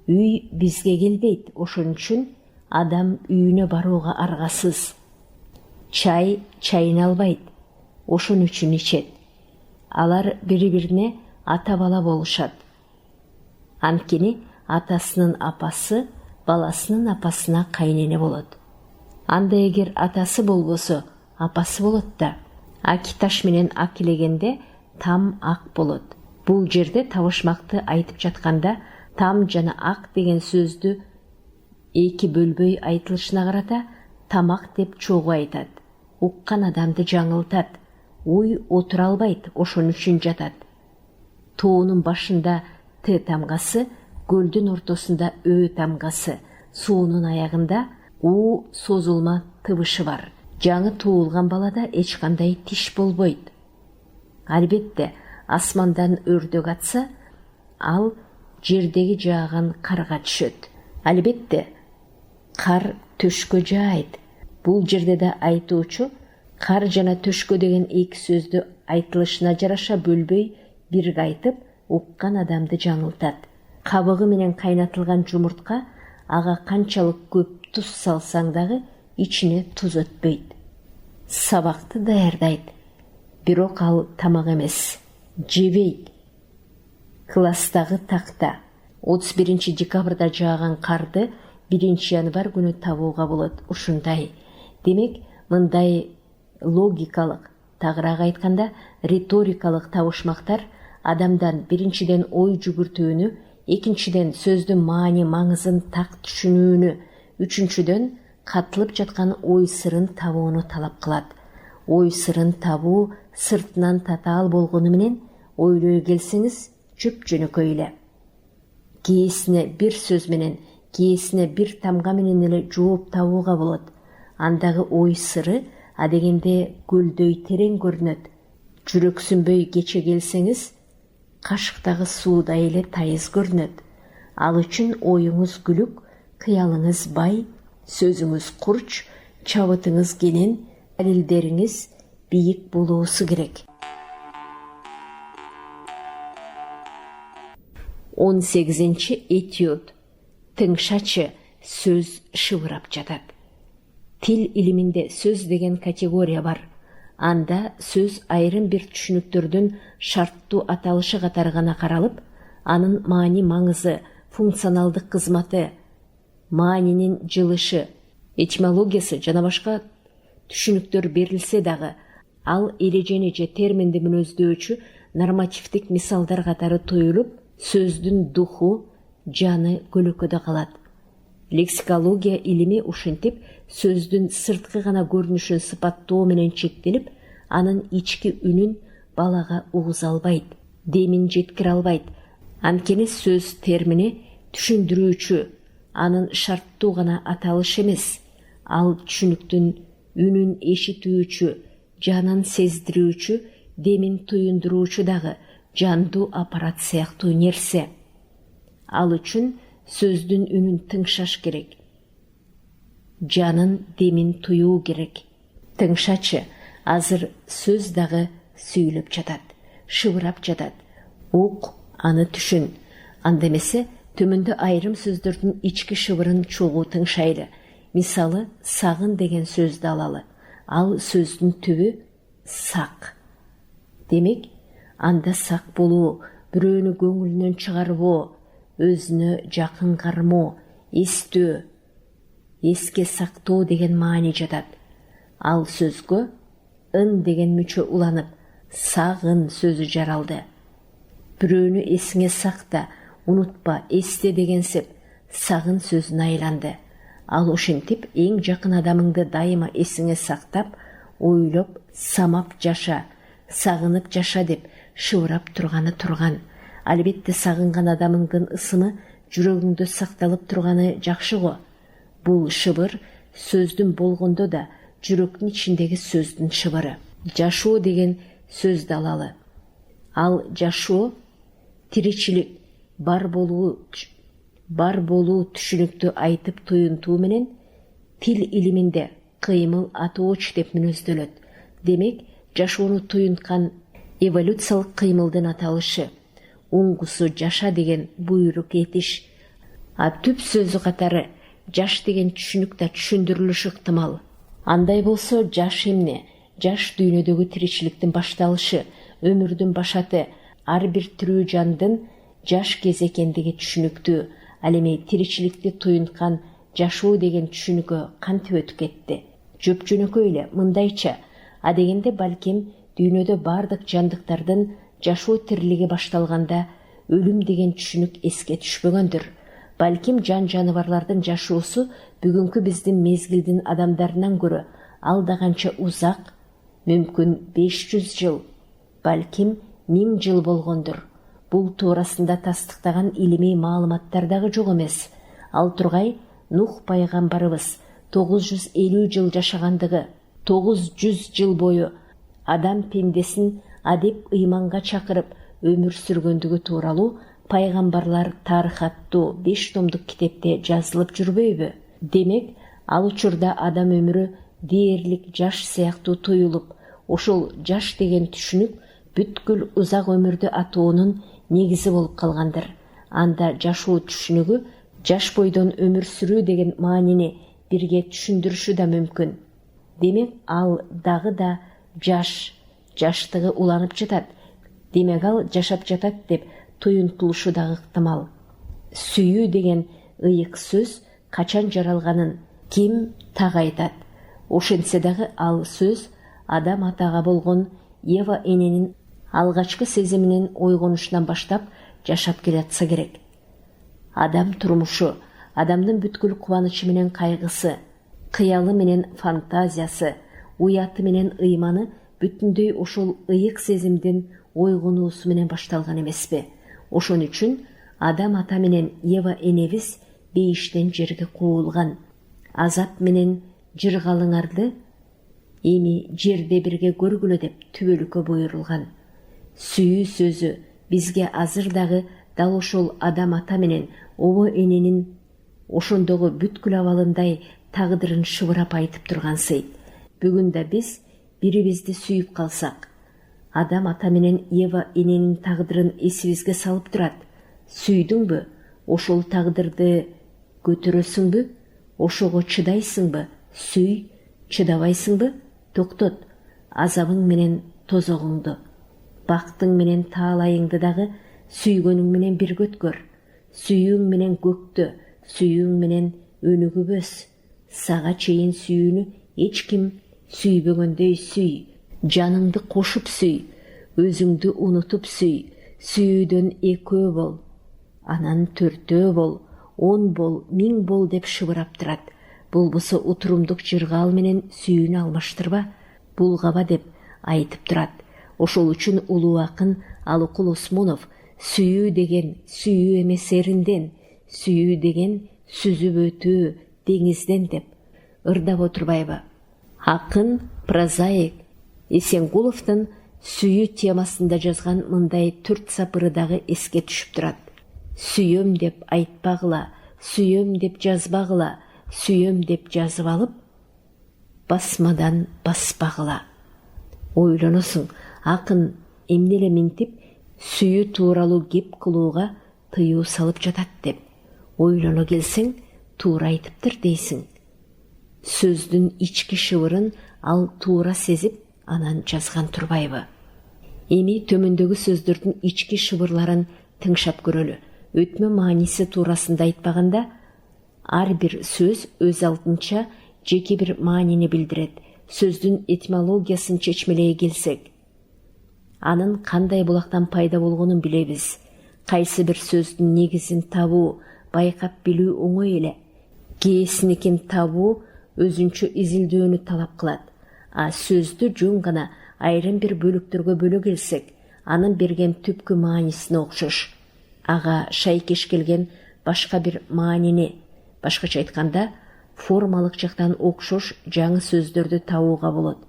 Үй бизге келбейт, ошон үчүн адам үйүнө барууга аргасыз. Чай чайналбайт, ошон үчүн ичет. Алар бири-бирине ата-бала болушат. Анткени атасынын апасы баласынын апасына кайнене болот. Анда эгер атасы болбосо, апасы болот да. Акиташ менен акилегенде там ак болот. Бул жерде табышмакты айтып жатканда там жана ак деген сөздү 2 бөлбөй айтылышына карата тамак деп чогуу айтат. Уккан адамды жаңылтат. Уй отура албайт, ошон үчүн жатат. Тоонун башында Т тамгасы, көлдүн ортосунда Ö тамгасы, суунун аягында У созулма тыбышы бар. Жаңы туулган балада эч кандай тиш болбойт. Албетте, асмандан өрдөк атса, ал жердеги жааган карга түшөт. Албетте, кар төшкө жаайт. Бул жерде да айтуучу кар жана төшкө деген 2 сөздү айтылышына жараша бөлбөй бирге айтып, уккан адамды жаңылтат. Кабыгы менен кайнатылган жумуртка ага канчалык көп туз салсаң дагы ичине туз өтпөйт. Сабакты даярдайт. Бирок ал тамак эмес, жебейт. Класстагы такта. 31 декабрда жааган карды 1 январь күнү табууга болот. Ушундай. Демек, мындай логикалык, тагыраак айтканда риторикалык табышмактар адамдан биринчиден ой жүгүртүүнү, экинчиден сөздүн маани маңызын так түшүнүүнү, үчүнчүдөн катылып жаткан ой сырын табууну талап кылат. Ой сырын табуу сыртынан татаал болгону менен ойлой келсеңиз жөп-жөнөкөй эле. Кээсине бир сөз менен, кээсине бир тамга менен эле жооп табууга болот. Андагы ой сыры адегенде көлдөй терең көрүнөт. Жүрөксүнбөй кече келсеңиз, кашыктагы суудай эле тайыз көрүнөт. Ал үчүн оюңуз күлүк, кыялыңыз бай, сөзүңүз курч, чабытыңыз кенен, далилдериңиз бийик болуусу керек. 18-ci этюд. Тыңшачы сөз шыбырап жатат. Тил илиминде сөз деген категория бар. Анда сөз айрым бир түшүнүктөрдүн шарттуу аталышы катары гана каралып, анын маани маңызы, функционалдык кызматы, маанинин жылышы, этимологиясы жана башка түшүнүктөр берилсе дагы, ал эрежени же терминди мүнөздөочү нормативдик мисалдар катары туюлуп, сөздүн духу, жаны көлөкөдө калат. Лексикология илими ушинтип сөздүн сырткы гана көрүнүшүн сыпаттоо менен чектелип, анын ички үнүн балага угуза албайт, демин жеткире албайт. Анткени сөз термини түшүндүрүүчү, анын шарттуу гана аталыш эмес, ал түшүнүктүн үнүн эшитүүчү, жанын сездирүүчү, демин туюндуруучу дагы жандуу аппарат сыяктуу нерсе. Ал үчүн сөздүн үнүн тыңшаш керек. Жанын, демин туюу керек. Тыңшачы азыр сөз дагы сүйлөп жатат, шыбырап жатат. Ук, аны түшүн. Анда эмесе төмөндө айрым сөздөрдүн ички шыбырын чогуу тыңшайлы. Мисалы, сагын деген сөздү алалы. Ал сөздүн түбү сак. Демек, анда сак болуу, бирөөнү көңүлүнөн чыгарбоо, өзүнө жакын кармоо, эстөө, эске сактоо деген маани жатат. Ал сөзгө ын деген мүчө уланып, сагын сөзү жаралды. Бирөөнү эсиңе сакта, унутпа, эсте дегенсип, сагын сөзүнө айланды. Ал ошентип эң жакын адамыңды дайыма эсиңе сактап, ойлоп, самап жаша, сагынып жаша деп шыбырап турганы турган. Албетте сагынган адамыңдын ысымы жүрөгүңдө сакталып турганы жакшы го. Бул шыбыр сөздүн болгондо да жүрөктүн ичиндеги сөздүн шыбыры. Жашоо деген сөздү алалы. Ал жашоо тиричилик, бар болуу түшүнүктү айтып туюнтуу менен тил илиминде кыймыл атооч деп мүнөздөлөт. Демек, жашоону туюнткан эволюциялык кыймылдын аталышы. Уңгусу жаша деген буйрук этиш. Түп сөзү катары жаш деген түшүнүк да түшүндүрүлүшү ыктымал. Андай болсо, жаш эмне? Жаш дүйнөдөгү тиричиликтин башталышы, өмүрдүн башаты, ар бир тирүү жандын жаш кез экендиги түшүнүктүү. Ал эми тиричиликти туюнткан жашоо деген түшүнүккө кантип өтүп кетти? Жөп-жөнөкөй эле мындайча, адегенде балким дүйнөдө бардык жандыктардын жашоо тирилиги башталганда өлүм деген түшүнүк эске түшпөгөндүр. Балким жан-жаныбарлардын жашоосу бүгүнкү биздин мезгилдин адамдарынан көрө алда канча узак, мүмкүн 500 жыл, балким 1000 жыл болгондур. Бул туурасында тастыктаган илимий маалыматтар дагы жок эмес. Ал тургай Нух пайгамбарыбыз 950 жыл жашагандыгы, 900 жыл бою адам пендесин адеп ыйманга чакырып өмүр сүргөндүгү тууралуу пайгамбарлар тарых аттуу 5 томдук китепте жазылып жүрбөйбү? Демек, ал учурда адам өмүрү дээрлик жаш сыяктуу туюлуп, ошол жаш деген түшүнүк бүткүл узак өмүрдү атоонун негизи болуп калгандыр. Анда жашоо түшүнүгү жаш бойдон өмүр сүрүү деген маанини бирге түшүндүрүшү да мүмкүн. Демек, ал дагы да жаштыгы уланып жатат. Демек, ал жашап жатат деп туюнтулушу дагы ыктымал. Сүйүү деген ыйык сөз качан жаралганын ким так айтат? Ошентсе дагы ал сөз адам атага болгон Ева эненин алгачкы сезиминин ойгонушунан баштап жашап келатса керек. Адам турмушу, адамдын бүткүл кубанычы менен кайгысы, кыялы менен фантазиясы, уяты менен ыйманы бүтүндөй ошол ыйык сезимдин ойгонуусу менен башталган эмеспи? Ошон үчүн адам ата менен Ева энебиз бейиштен жерге куулган. Азап менен жыргалыңарды эми жерде бирге көргүлө деп түбөлүккө буйрулган. Сүйүү сөзү бизге азыр дагы дал ошол адам ата менен обо эненин ошондогу бүткүл абалындай тагдырын шыбырап айтып тургансый. Бүгүн да биз бирибизди сүйүп калсак, адам ата менен Ева эненин тагдырын эсибизге салып турат. Сүйдүңбү? Ошол тагдырды көтөрөсүңбү? Ошого чыдайсыңбы? Сүй. Чыдабайсыңбы? Токтот. Азабың менен тозогуңду, бактың менен таалайыңды дагы сүйгөнүң менен бирге өткөр. Сүйүүң менен көктө, сүйүүң менен өнүгүбөс. Сага чейин сүйүүнү эч ким сүйбөгөндөй сүй. Жаныңды кошуп сүй, өзүңдү унутуп сүй. Сүйүүдөн экөө бол, анан төртөө бол, 10 бол, 1000 бол деп шыбырап турат. Болбосо утурумдук жыргаал менен сүйүүнү алмаштырба, булгаба деп айтып турат. Ошол үчүн улуу акын Алыкул Осмонов сүйүү деген сүйүү эмес эринден, сүйүү деген сүзүп өтүү деңизден деп ырдап отурбайбы? Акын прозаик Эсенкуловдун сүйүү темасында жазган мындай 4 сапыры дагы эске түшүп турат. Сүйөм деп айтпагыла, сүйөм деп жазбагыла, сүйөм деп жазып алып, басмадан баспагыла. Ойлоносуң, акын эмне эле минтип сүйүү тууралуу кеп кылууга тыюу салып жатат деп. Ойлоно келсең, туура айтыптыр дейсиң. Сөздүн ички шыбырын ал туура сезип, анан жазган турбайбы? Эми төмөндөгү сөздөрдүн ички шыбырларын тыңшап көрөлү. Өтмө мааниси туурасында айтпаганда, ар бир сөз өз алдынча жеке бир маанини билдирет. Сөздүн этимологиясын чечмелей келсек, анын кандай булактан пайда болгонун билебиз. Кайсы бир сөздүн негизин табуу, байкап билүү оңой эле. Кээсиникин табуу өзүнчө изилдөөнү талап кылат. А сөздү жөн гана айрым бир бөлүктөргө бөлө келсек, анын берген түпкү маанисине окшош. Ага шайкеш келген башка бир маанини, башкача айтканда, формалык жактан окшош жаңы сөздөрдү табууга болот.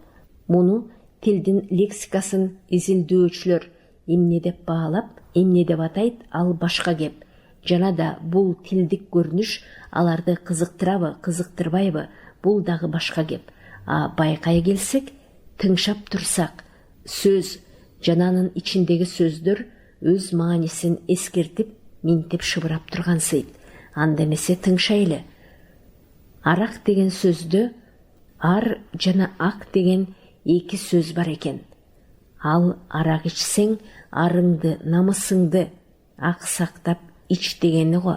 Муну тилдин лексикасын изилдөөчүлөр эмне деп баалап, эмне деп атайт, ал башка кеп. Жана да бул тилдик көрүнүш аларды кызыктырабы, кызыктырбайбы, бул дагы башка кеп. А байкай келсек, тыңшап турсак, сөз жана анын ичиндеги сөздөр өз маанисин эскертип, минтип шыбырап тургансыйт. Анда эмесе тыңшайлы. Арак деген сөздө ар жана ак деген 2 сөз бар экен. Ал арак ичсең, арыңды, намысыңды ак сактап ич дегени го.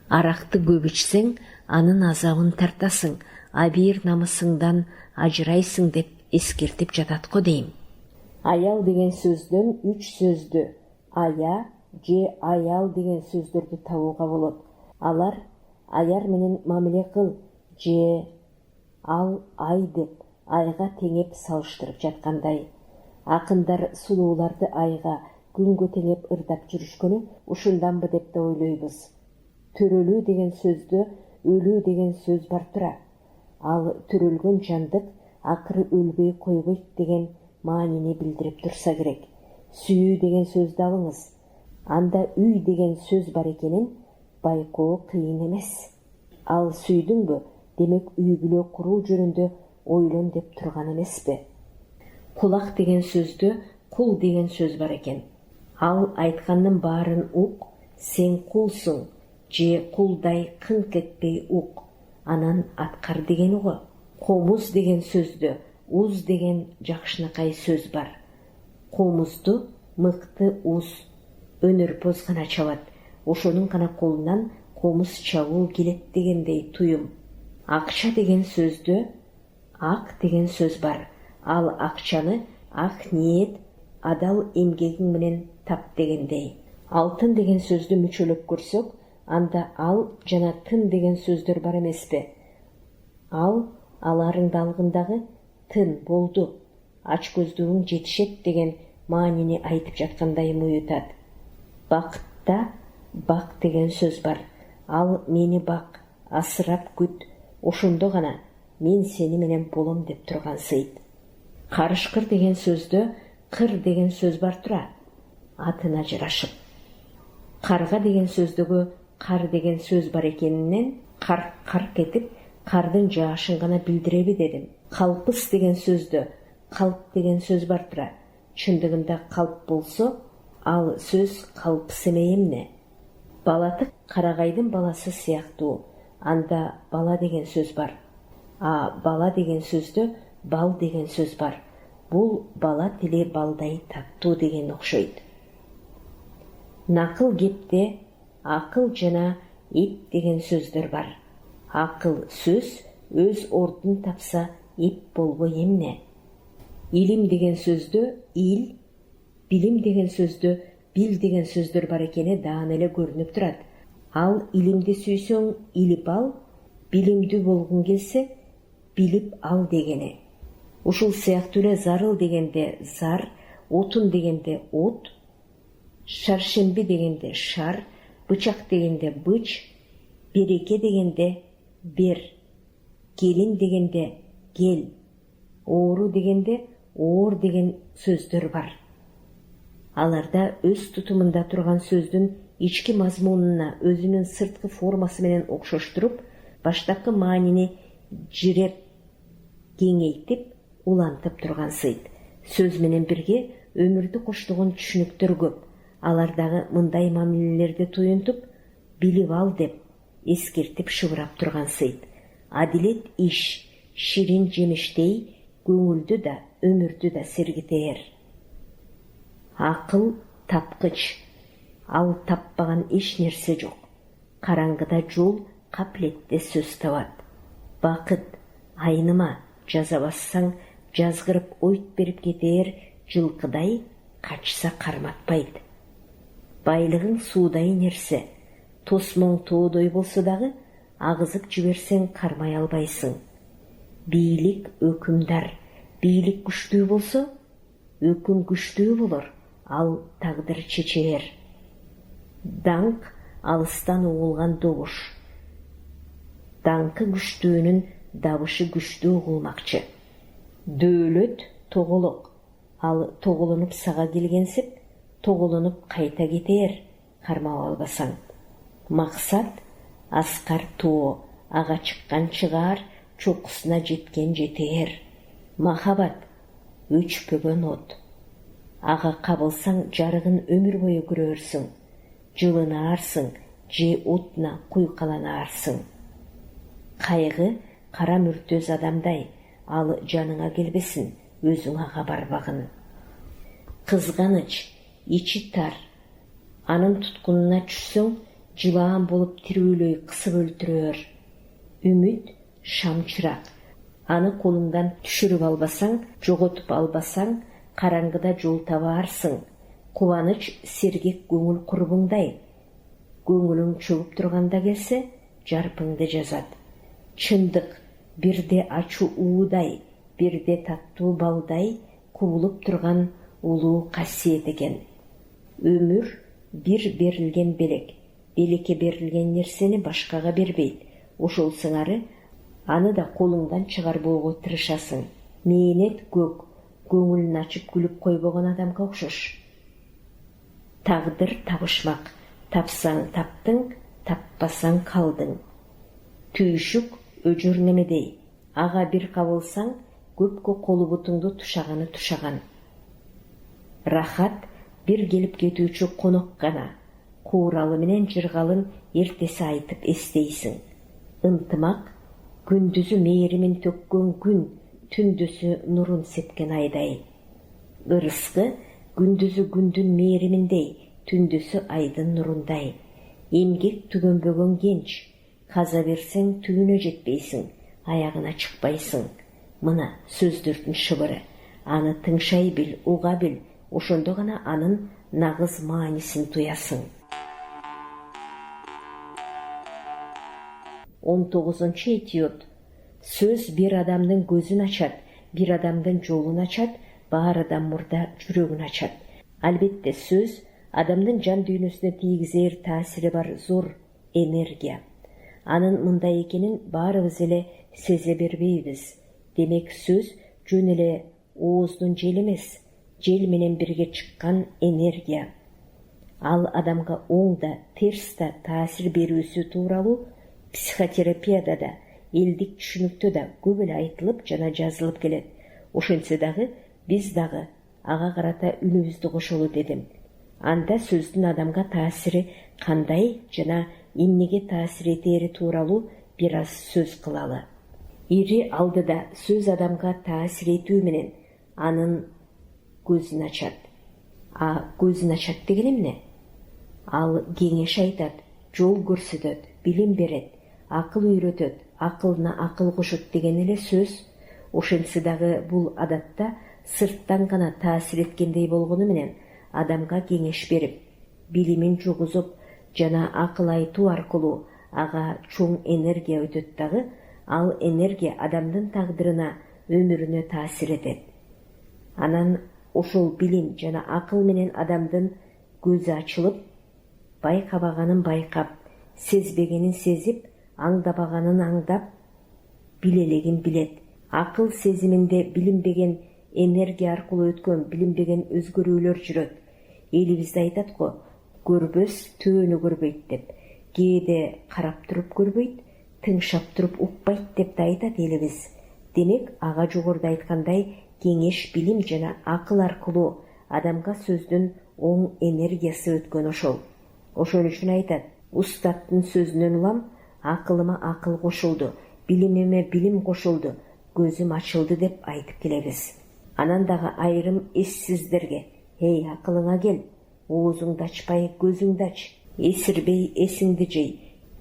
Аракты көп ичсең, анын азабын тартасың, а бир намысыңдан ажырайсың деп эскертип жатат го дейм. Аял деген сөздөн 3 сөздү, ая же аял деген сөздөрдү табууга болот. Алар аяр менен мамиле кыл же ал ай деп айга теңеп салыштырып жаткандай. Акындар сулууларды айга, күнгө теңеп ырдап жүрүшкөнү ушунданбы деп да ойлойбуз. Төрөлүү деген сөздө өлүү деген сөз бар тура. Ал төрөлгөн жандык акыры өлбөй койбойт деген маанини билдирип турса керек. Сүйүү деген сөздү алыңыз. Анда үй деген сөз бар экенин байкоо кыйын эмес. Ал сүйдүңбү, демек үй бүлө куруу жөнүндө ойлон деп турган эмеспи? Кулак деген сөздө кул деген сөз бар экен. Ал айткандын баарын ук, сен кулсуң, же кулдай кыңк этпей ук, анан аткар дегени го. Комуз деген сөздө уз деген жакшынакай сөз бар. Комузду мыкты уз өнөрпоз гана чабат. Ошонун гана колунан комуз чабуу келет дегендей туюм. Акча деген сөздө Ақ деген сөз бар. Ал ақчаны ақ ниет, адал емгегің менен тап дегендей. Алтын деген сөзді мүчөлөп көрсөк, анда ал жана тын деген сөздөр бар эмеспи? Ал аларыңды алгындағы тын болду, ач көздүгүң жетишет деген маанини айтып жаткандай муютат. Бакытта бак деген сөз бар. Ал мени бак, асырап күт, ошондо гана мен сени менен болом деп турган сыйт. Карышкыр деген сөздө кыр деген сөз бар тура, атына жарашып. Карга деген сөздөгү кар деген сөз бар экенинен карк этип, кардын жаашын гана билдиреби дедим. Калпыс деген сөздө калп деген сөз бар тура. Чындыгында калп болсо, ал сөз калпыс эмей эмне? Балатык карагайдын баласы сыяктуу, анда бала деген сөз бар. Бала деген сөздө бал деген сөз бар. Бул бала тили балдай таттуу деген окшойт. Накыл кепте акыл жана эп деген сөздөр бар. Акыл сөз өз ордун тапса, эп болбой эмне? Илим деген сөздө ил, билим деген сөздө бил деген сөздөр бар экени даан эле көрүнүп турат. Ал илимди сүйсөң илип ал, билимдүү болгуң келсе билип ал дегени. Ушул сыяктуу эле зарыл дегенде зар, отун дегенде от, шаршемби дегенде шар, бычак дегенде быч, береке дегенде бер, келин дегенде гел, оору дегенде оор деген сөздөр бар. Аларда өз тутумунда турган сөздүн ички мазмунуна өзүнүн сырткы формасы менен окшоштуруп, баштапкы маанини жиреп, кеңейтип, улантып турган сыйт. Сөз менен бирге өмүрдү коштогон түшүнүктөр көп. Алардагы мындай мамилелерди туюнтуп, билип ал деп эскертип шыбырап турган сыйт. Адилет иш, ширин жемиштей, көңүлдү да, өмүрдү да сергитээр. Акыл тапкыч, ал таппаган эч нерсе жок. Караңгыда жол, каплетте сөз табат. Бакыт, айныма, жаза бассаң, жазгырып ойт берип кетээр, жылкыдай качса карматпайт. Байлыгың суудай нерсе, тосмоң тоодой болсо дагы, агызып жиберсең кармай албайсың. Бийлик өкүмдар, бийлик күчтүү болсо, өкүм күчтүү болор, ал тагдыр чечээр. Даңк алыстан угулган добуш. Даңкы күчтүүнүн дабышы күчтүү угулмакчы. Дөөлөт тоголок, ал тоголонуп сага келгенсип, тоголонуп кайта кетээр, кармап албасаң. Максат аскар тоо, ага чыккан чыгаар, чокусуна жеткен жетээр. Махабат өчпөгөн от. Ага кабылсаң жарыгын өмүр бою көрөрсүң, жылынаарсың, же отуна куйкаланаарсың. Кайгы кара мүртөз адамдай, ал жаныңа келбесин, өзүң ага барбагын. Кызганыч ичи тар, анын туткунуна түшсөң, жылаан болуп тирүүлөй кысып өлтүрөр. Үмүт шамчырак, аны колуңдан түшүрүп албасаң, жоготуп албасаң, караңгыда жол табаарсың. Кубаныч сергек көңүл курбуңдай, көңүлүң чөгүп турганда келсе, жарпыңды жазат. Чындык бирде ачуу уудай, бирде таттуу балдай, кубулуп турган улуу касиет экен. Өмүр бир берилген белек, белекке берилген нерсени башкага бербейт. Ошол сыңары аны да колуңдан чыгарбоого тырышасың. Мээнет көк, көңүлүн ачып күлүп койбогон адамга окшош. Тагдыр табышмак, тапсаң таптың, таппасаң калдың. Түйшүк өжөр немедей, ага бир кабылсаң, көпкө колу бутуңду тушаганы тушаган. Рахат бир келип кетүүчү конок гана, кууралы менен жыргалын эртеси айтып эстейсиң. Ынтымак күндүзү мээримин төккөн күн, түндүсү нурун сепкен айдай. Ырыскы күндүзү күндүн мээриминдей, түндүсү айдын нурундай. Эмгек түгөнбөгөн кенч, каза берсең түбүнө жетпейсиң, аягына чыкпайсың. Мына сөздөрдүн шыбыры. Аны тыңшай бил, уга бил, ошондо гана анын нагыз маанисин туясың. 19-нчы этюд. Сөз бир адамдын көзүн ачат, бир адамдын жолун ачат, баарыдан мурда жүрөгүн ачат. Албетте сөз адамдын жан дүйнөсүнө тийгизер таасири бар зор энергия. Анын мындай экенин баарыбыз эле сезе бербейбиз. Демек сөз жөн эле ооздун жел эмес, жел менен бирге чыккан энергия. Ал адамга оң да, терс да таасир берүүсү тууралуу психотерапияда да, элдик түшүнүктө да көп эле айтылып жана жазылып келет. Ошентсе дагы биз дагы ага карата үнүбүздү кошолу дедим. Анда сөздүн адамга таасири кандай жана эмнеге таасир этери тууралуу бир аз сөз кылалы. Ири алдыда сөз адамга таасир этүү менен анын көзүн ачат. Көзүн ачат деген эмне? Ал кеңеш айтат, жол көрсөтөт, билим берет, акыл үйрөтөт, акылына акыл кошот деген эле сөз. Ошентсе дагы бул адатта сырттан гана таасир эткендей болгону менен адамга кеңеш берип, билимин жугузуп жана акыл айтуу аркылуу ага чоң энергия өтөт дагы, ал энергия адамдын тагдырына, өмүрүнө таасир этет. Анан ошол билим жана акыл менен адамдын көзү ачылып, байкабаганын байкап, сезбегенин сезип, аңдабаганын аңдап, билелегин билет. Акыл сезиминде билинбеген энергия аркылуу өткөн билинбеген өзгөрүүлөр жүрөт. Элибизде айтат го, көрбөс төөнү көрбөйт деп. Кээде карап туруп көрбөйт, тыңшап туруп укпайт деп да айтат элибиз. Демек, ага жогоруда айткандай, кеңеш, билим жана акыл аркылуу адамга сөздүн оң энергиясы өткөн ошол. Ошон үчүн айтат, устаттын сөзүнөн улам, акылыма акыл кошулду, билимиме билим кошулду, көзүм ачылды деп айтып келебиз. Анан дагы айрым эссиздерге, эй, акылыңа кел, оозуңду ачпай көзүңдү ач, эсирбей эсиңди жей,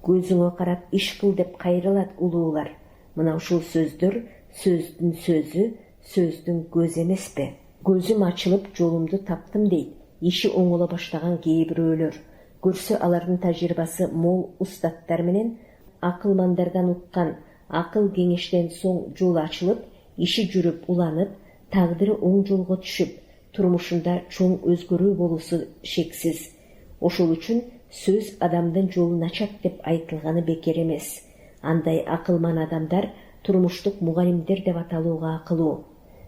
көзүңө карап иш кыл деп кайрылат улуулар. Мына ушул сөздөр сөздүн сөзү, сөздүн көзү эмеспи? Көзүм ачылып жолумду таптым дейт, иши оңоло баштаган кээ бирөөлөр. Көрсө алардын тажрыйбасы мол устаттар менен акылмандардан уккан акыл кеңештен соң жол ачылып, иши жүрүп уланып, тагдыры оң жолго түшүп, турмушунда чоң өзгөрүү болуусу шексиз. Ошол үчүн сөз адамдын жолун ачат деп айтылганы бекер эмес. Андай акылман адамдар турмуштук мугалимдер деп аталууга акылуу.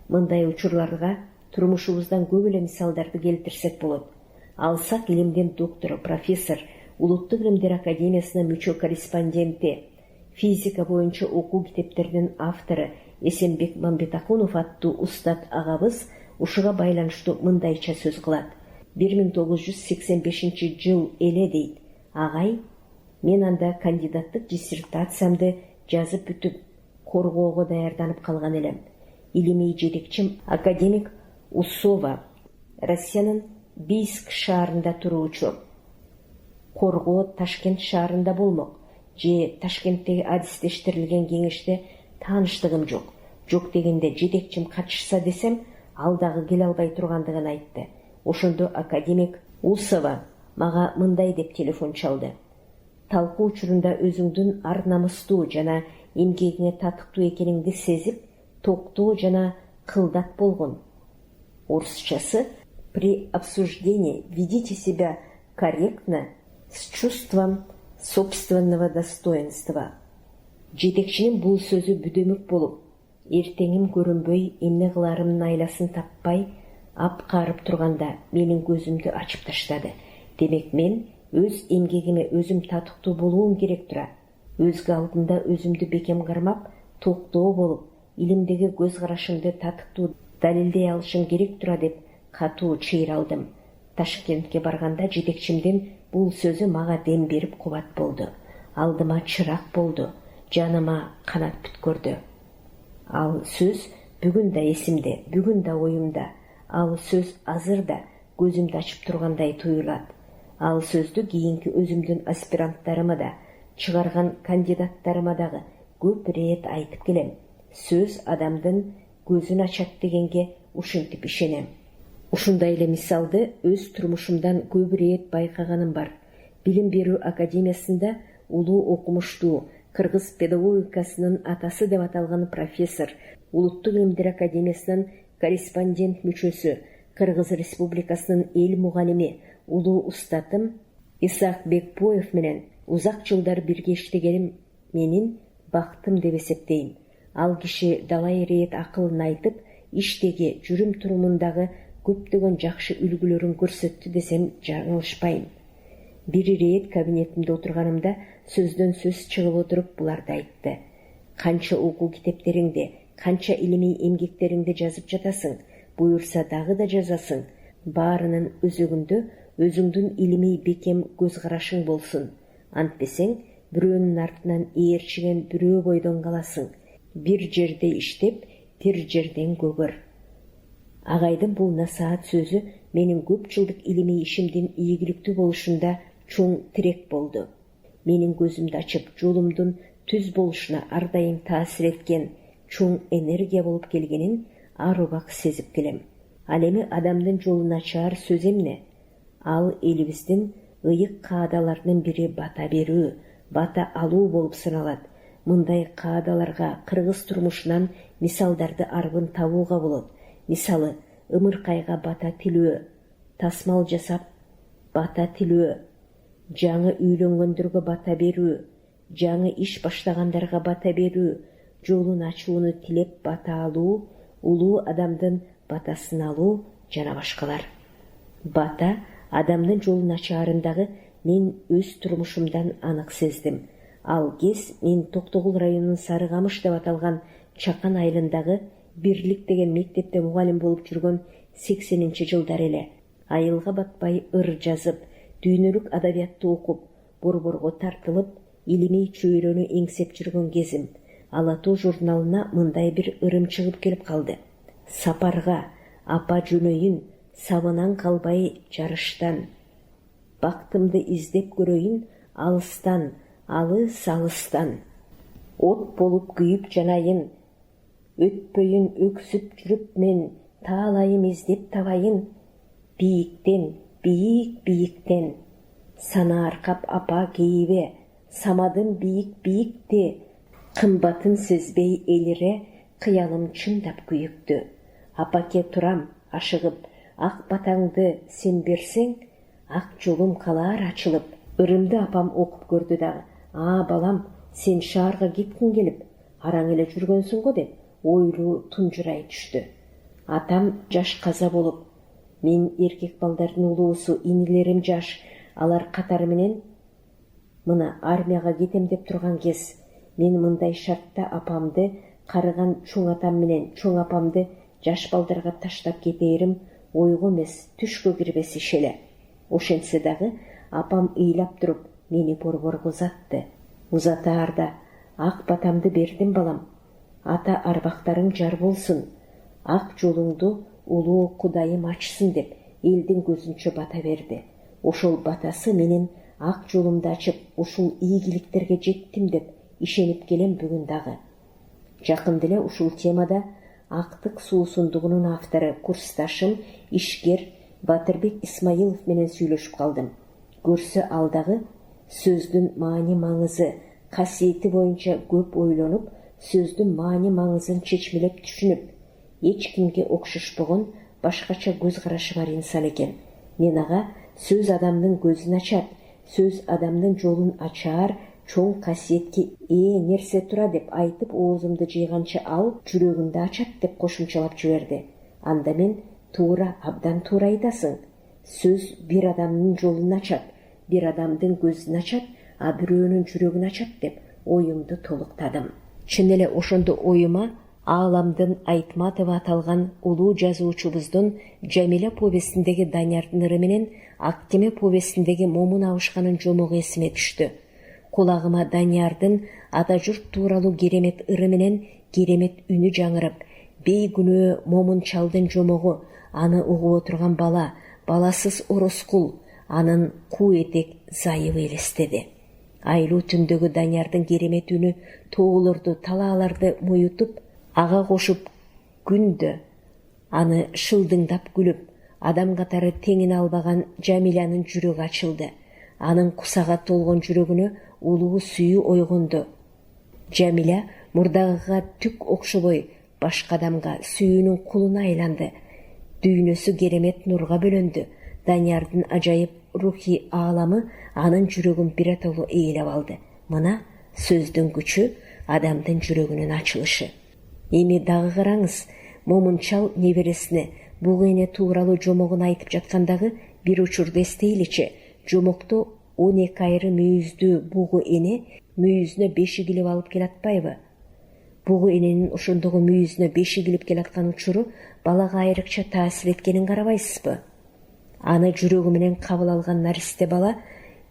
Мындай учурларга турмушубуздан көп эле мисалдарды келтирсек болот. Алсак, илимдин доктору, профессор, Улуттук илимдер академиясына мүчө корреспонденти, физика боюнча окуу китептердин автору Эсенбек Мамбетакунов аттуу устат агабыз ушуга байланыштуу мындайча сөз кылат. 1985 жыл эле дейт. Агай, мен анда кандидаттык диссертациямды жазып бүтүп, коргоого даярданып калган элем. Илимий жетекчим академик Усова, Россиянын Бийск шаарында туруучу. Коргоо Ташкент шаарында болмок. Же Ташкенттеги адистештирилген кеңеште тааныштыгым жок. Жок дегенде жетекчим катышса десем, ал дагы келе албай тургандыгын айтты. Ошондо академик Усова мага мындай деп телефон чалды. Талкуу учурунда өзүңдүн ар намыстуу жана эмгегиңе татыктуу экениңди сезип, токтоо жана кылдат болгон. Орусчасы: при обсуждении ведите себя корректно, с чувством собственного достоинства. Жетекчинин бул сөзү бүдөмүк болуп, эртеңим көрүнбөй, эмне кыларымдын айласын таппай, апкарып турганда менин көзүмдү ачып таштады. Демек мен өз эмгегиме өзүм татыктуу болуум керек тура. Өзгө алдында өзүмдү бекем кармап, токтоо болуп, илимдеги көз карашымды татыктуу далилдей алышым керек тура деп катуу чыйралдым. Ташкентке барганда жетекчимдин бул сөзү мага дем берип кубат болду. Алдыма чырак болду, жаныма канат бүткөрдү. Ал сөз бүгүн да эсимде, бүгүн да оюмда. Ал сөз азыр да көзүмдү ачып тургандай туюлат. Ал сөздү кийинки өзүмдүн аспиранттарыма да, чыгарган кандидаттарыма дагы көп рет айтып келем. Сөз адамдын көзүн ачат дегенге ушинтип ишенем. Ушундай эле мисалды өз турмушумдан көп ирет байкаганым бар. Билим берүү академиясында улуу окумуштуу кыргыз педагогикасынын атасы деп аталган профессор, Улуттук илимдер академиясынын корреспондент мүчөсү, Кыргыз Республикасынын эл мугалими, улуу устатым Исаак Бекбоев менен узак жылдар бирге иштегеним менин бактым деп эсептейм. Ал киши дала ирет акылын айтып, иштеги, жүрүм-турумундагы көптөгөн жакшы үлгүлөрүн көрсөттү десем жаңылышпайм. Бир ирет кабинетимде отурганымда сөздөн сөз чыгып отуруп буларды айтты. Канча окуу китептериңди, канча илимий эмгектериңди жазып жатасың, буюрса дагы да жазасың. Баарынын өзөгүндө өзүңдүн илимий бекем көз карашың болсун. Антпесең, бирөөнүн артынан ээрчиген бирөө бойдон каласың. Бир жерде иштеп, бир жерден көгөр. Агайдын бул насаат сөзү менин көп жылдык илимий ишимдин ийгиликтүү болушунда чоң тирек болду. Менин көзүмдү ачып, жолумдун түз болушуна ар дайым таасир эткен чоң энергия болуп келгенин ар убак сезип келем. Ал эми адамдын жолун ачаар сөз эмне? Ал элибиздин ыйык каадаларынын бири бата берүү, бата алуу болуп саналат. Мындай каадаларга кыргыз турмушунан мисалдарды арбын табууга болот. Мисалы, ымыркайга бата тилөө, тасмал жасап бата тилөө, жаңы үйлөнгөндөргө бата берүү, жаңы иш баштагандарга бата берүү, жолун ачууну тилеп бата алуу, улуу адамдын батасын алуу жана башкалар. Бата адамдын жолун ачаарындагы мен өз турмушумдан анык сездим. Ал кез мен Токтогул районунун Сары Камыш деп аталган Чакан айылындагы Бирлик деген мектепте мугалим болуп жүргөн 80-жылдар эле. Айылга батпай ыр жазып, дүйнөлүк адабиятты окуп, борборго тартылып, илимий чөйрөнү эңсеп жүргөн кезим. Ала Тоо журналына мындай бир ырым чыгып келип калды. Сапарга апа жөнөйүн, сабынан калбай жарыштан. Бактымды издеп көрөйүн, алыстан, алыс алыстан. От болуп күйүп жанайын, өтпөйүн өксүп жүрүп мен, таалайым издеп табайын. Бийиктен, бийик бийиктен, сана аркап апа кейибе, самадым бийик бийикти, кымбатын сезбей элире, кыялым чындап күйүктү. Апаке турам, ашыгып, ак батаңды сен берсең, ак жолум калар ачылып. Ырымды апам окуп көрдү дагы. Балам, сен шаарга кеткиң келип, араң эле жүргөнсүң го деп, ойлуу тунжурай түштү. Атам жаш каза болуп, мен эркек балдардын улуусу, инилерим жаш, алар катары менен мына армияга кетем деп турган кез, мен мындай шартта апамды, карыган чоң атам менен чоң апамды жаш балдарга таштап кетээрим ойго эмес, түшкө кирбес иш эле. Ошентсе дагы апам ыйлап туруп мени борборго узатты. Узатаарда, ак батамды бердим балам, ата арбактарың жар болсун, ак жолуңду улуу Кудайым ачсын деп элдин көзүнчө бата берди. Ошол батасы менин ак жолумду ачып, ушул ийгиликтерге жеттим деп ишенип келем бүгүн дагы. Жакында эле ушул темада Актык суусундугунун автору, курсташым, ишкер Батырбек Исмаилов менен сүйлөшүп калдым. Көрсө ал дагы сөздүн маани маңызы, касиети боюнча көп ойлонуп, сөздүн маани маңызын чечмелеп түшүнүп, эч кимге окшошпогон башкача көз карашы бар инсан экен. Мен ага сөз адамдын көзүн ачат, сөз адамдын жолун ачаар чоң касиетке ээ нерсе тура деп айтып оозумду жыйганча ал жүрөгүндү ачат деп кошумчалап жиберди. Анда мен туура, абдан туура айтасың. Сөз бир адамдын жолун ачат, бир адамдын көзүн ачат, а бирөөнүн жүрөгүн ачат деп оюмду толуктадым. Чын эле ошондо оюма Ааламдын Айтматова аталган улуу жазуучубуздун Жамиля повестиндеги Даниярдын ыры менен Актеме повестиндеги Момун абышканын жомогу эсиме түштү. Кулагыма Даниярдын ата журт тууралуу керемет ыры менен керемет үнү жаңырып, бейгүнөө момун чалдын жомогу, аны угуп отурган бала, баласыз ороскул, анын куу этек зайыбы элестеди. Айлуу түндөгү Даниярдын керемет үнү тоолорду, талааларды муютуп, Ага кошуп күндө аны шылдыңдап күлүп, адам катары теңин албаган Жамилянын жүрөгү ачылды. Анын кусага толгон жүрөгүнө улуу сүйүү ойгонду. Жамиля мурдагыга түк окшобой башка адамга сүйүүнүн кулуна айланды. Дүйнөсү керемет нурга бөлөндү. Даниярдын ажайып рухий ааламы анын жүрөгүн биротоло ээлеп алды. Мына сөздүн күчү, адамдын жүрөгүнүн ачылышы. Эми дагы караңыз, Момунчал небересине бугу эне тууралуу жомогун айтып жаткандагы бир учурду эстейличи. Жомокто 12 айры мүйүздүү бугу эне мүйүзүнө бешик илип алып келатпайбы? Бугу эненин ошондогу мүйүзүнө бешик илип келаткан учуру балага айрыкча таасир эткенин карабайсызбы? Аны жүрөгү менен кабыл алган наристе бала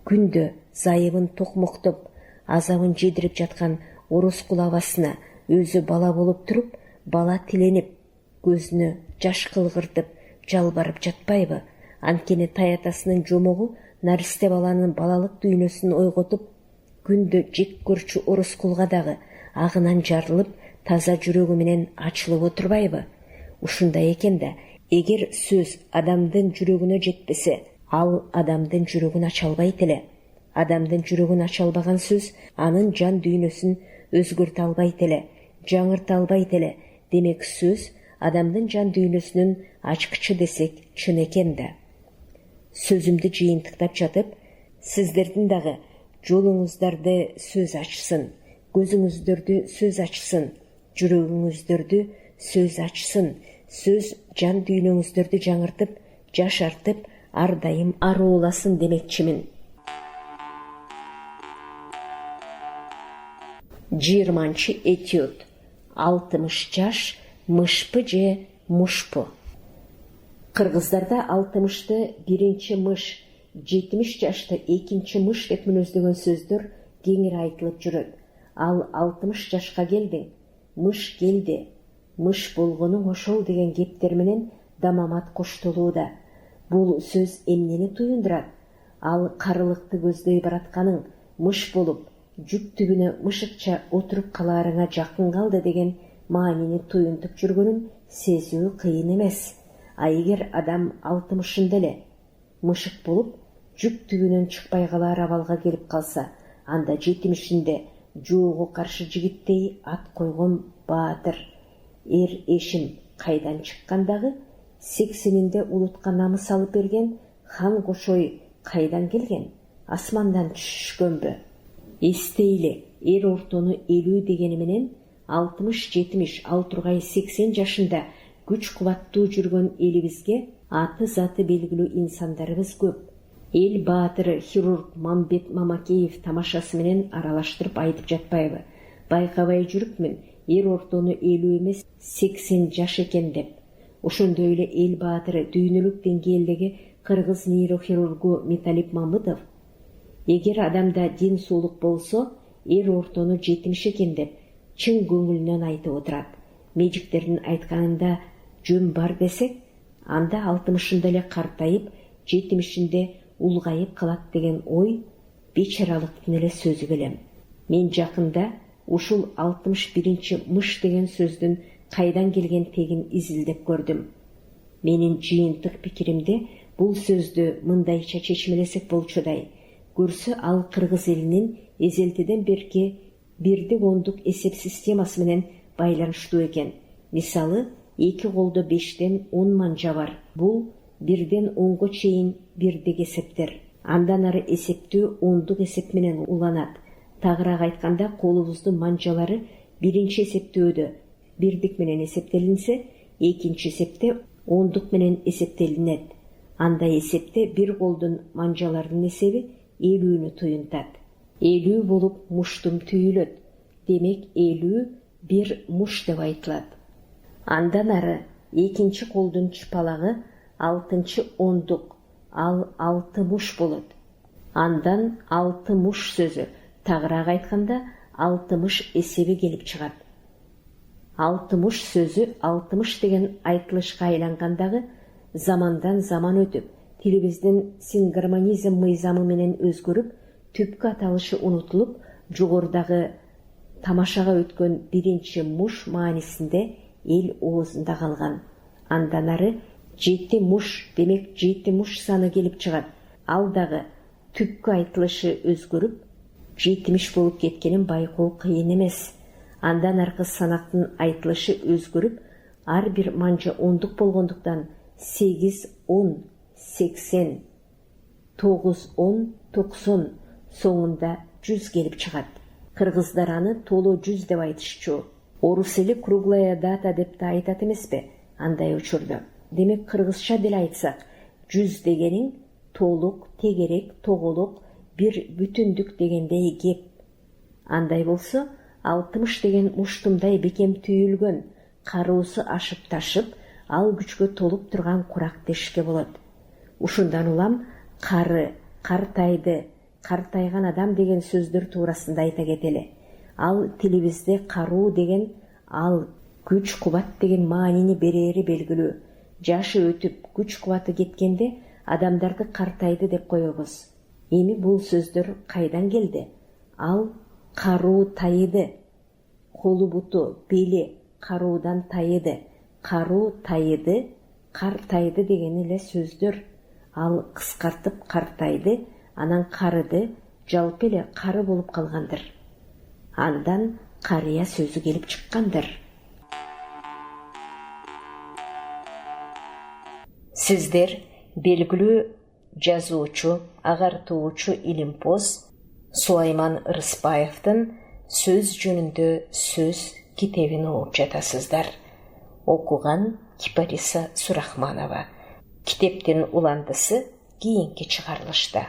күндө зайыбын токмоктоп, азабын жедирип жаткан орус кулабасына өзү бала болуп туруп, бала тиленип, көзүнө жаш кылгыртып, жалбарып жатпайбы? Анткени таятасынын жомогу наристе баланын балалык дүйнөсүн ойготуп, күндө жек көрчү орус кулга дагы агынан жарылып, таза жүрөгү менен ачылып отурбайбы? Ушундай экен да, эгер сөз адамдын жүрөгүнө жетпесе, ал адамдын жүрөгүн ача албайт эле. Адамдын жүрөгүн ача албаган сөз анын жан дүйнөсүн өзгөртө албайт эле, жаңырта албайт эле. Демек сөз адамдын жан дүйнөсүнүн ачкычы десек чын экен да. Сөзүмдү жыйынтыктап жатып, сиздердин дагы жолуңуздарды сөз ачсын, көзүңүздөрдү сөз ачсын, жүрөгүңүздөрдү сөз ачсын. Сөз жан дүйнөңүздөрдү жаңыртып, жашартып, ар дайым арууласын демекчимин. 20 этюд. 60 жаш мышпы же мушпу? Кыргыздарда 60-ты биринчи мыш, 70 жашты экинчи мыш деп мүнөздөгөн сөздөр кеңири айтылып жүрөт. Ал 60 жашка келдиң, мыш келди, мыш болгонуң ошол деген кептер менен дамамат коштолууда. Бул сөз эмнени туюндурат? Ал карылыкты көздөй баратканың мыш болуп, жүк түбүнө мышыкча отуруп калаарыңа жакын калды деген маанини туюнтуп жүргөнүн сезүү кыйын эмес. А эгер адам 60-ында эле мышык болуп, жүк түбүнөн чыкпай калаар абалга келип калса, анда 70-inde жоого каршы жигиттей ат койгон баатыр, эр эшим кайдан чыккандагы, 80-inde улутка намыс алып берген хан кошой кайдан келген? Асмандан түшкөнбү? Эстейли, эр ортону 50 дегени менен 60-70, ал тургай 80 жашында күч кубаттуу жүргөн элибизге аты заты белгилүү инсандарыбыз көп. Эл баатыры хирург Мамбет Мамакеев тамашасы менен аралаштырып айтып жатпайбы? Байкабай жүрүпмүн, эр ортону 50 эмес 80 жаш экен деп. Ошондой эле эл баатыры дүйнөлүк деңгээлдеги кыргыз нейрохирургу Металип Мамытов эгер адамда ден соолук болсо, эр ортону 70 экен деп чын көңүлүнөн айтып отурат. Медиктердин айтканында жөн бар десек, анда 60-ында эле картайып, 70-inde улгайып калат деген ой бечаралыктын эле сөзү белем. Мен жакында ушул 61-ci мыш деген сөздүн кайдан келген тегин изилдеп көрдүм. Менин жыйынтык пикиримде бул сөздү мындайча чечмелесек болчудай. Көрсө ал кыргыз элинин эзелтеден берки бирдик ондук эсеп системасы менен байланыштуу экен. Мисалы, 2 колдо 5-тен 10 манжа бар. Бул 1-ден 10-го чейин бирдик эсептер. Андан ары эсептөө ондук эсеп менен уланат. Тагыраак айтканда, колубуздун манжалары биринчи эсептөөдө бирдик менен эсептелинсе, экинчи эсепте ондук менен эсептелинет. Андай эсепте бир колдун манжаларынын эсеби 50-нү туюнтат. 50 болуп муштум түйүлөт. Демек 50 бир муш деп айтылат. Андан ары экинчи колдун чыпалагы 6-чы ондук, ал 6 муш болот. Андан 6 муш сөзү, тагыраак айтканда 60 эсеби келип чыгат. 6 муш сөзү 60 деген айтылышка айлангандагы замандан заман өтүп, тилибиздин сингармонизм мыйзамы менен өзгөрүп, түпкү аталышы унутулуп, жогорудагы тамашаға өткен биринчи муш маанисинде эл оозунда калган. Андан ары 7 муш, демек 7 муш саны келип чыгат. Ал дагы түпкү айтылышы өзгөрүп 70 болуп кеткенин байкоо кыйын эмес. Андан аркы санактын айтылышы өзгөрүп, ар бир манжа ондук болгондуктан 8, 10, 80, 9, 10, 90 соңунда 100 келип чыгат. Кыргыздар аны толо 100 деп айтышчу. Орус эли круглая дата деп да айтат эмеспи андай учурда. Демек кыргызча деле айтсак, 100 дегениң толук, тегерек, тоголок, бир бүтүндүк дегендей кеп. Андай болсо, 60 деген муштумдай бекем түйүлгөн, кароосу ашып ташып, ал күчкө толуп турган курак дешке болот. Ушундан улам кары, картайды, картайган адам деген сөздөр туурасында айта кетели. Ал тилибизде каруу деген, ал күч кубат деген маанини берери белгилүү. Жашы өтүп, күч кубаты кеткенде адамдарды картайды деп коебуз. Эми бул сөздөр кайдан келди? Ал каруу тайыды. Колу буту, бели каруудан тайыды. Каруу тайыды, картайды деген эле сөздөр. Ал кыскартып картайды, анан карыды, жалпы эле кары болуп калгандыр. Андан карыя сөзү келип чыккандыр. Сиздер белгилүү жазуучу, агартуучу илимпоз Сулайман Рыспаевдин сөз жөнүндө сөз китебин окуп жатасыздар. Окуган Кипариса Сурахманова. Китептин уландысы кийинки чыгарылышта.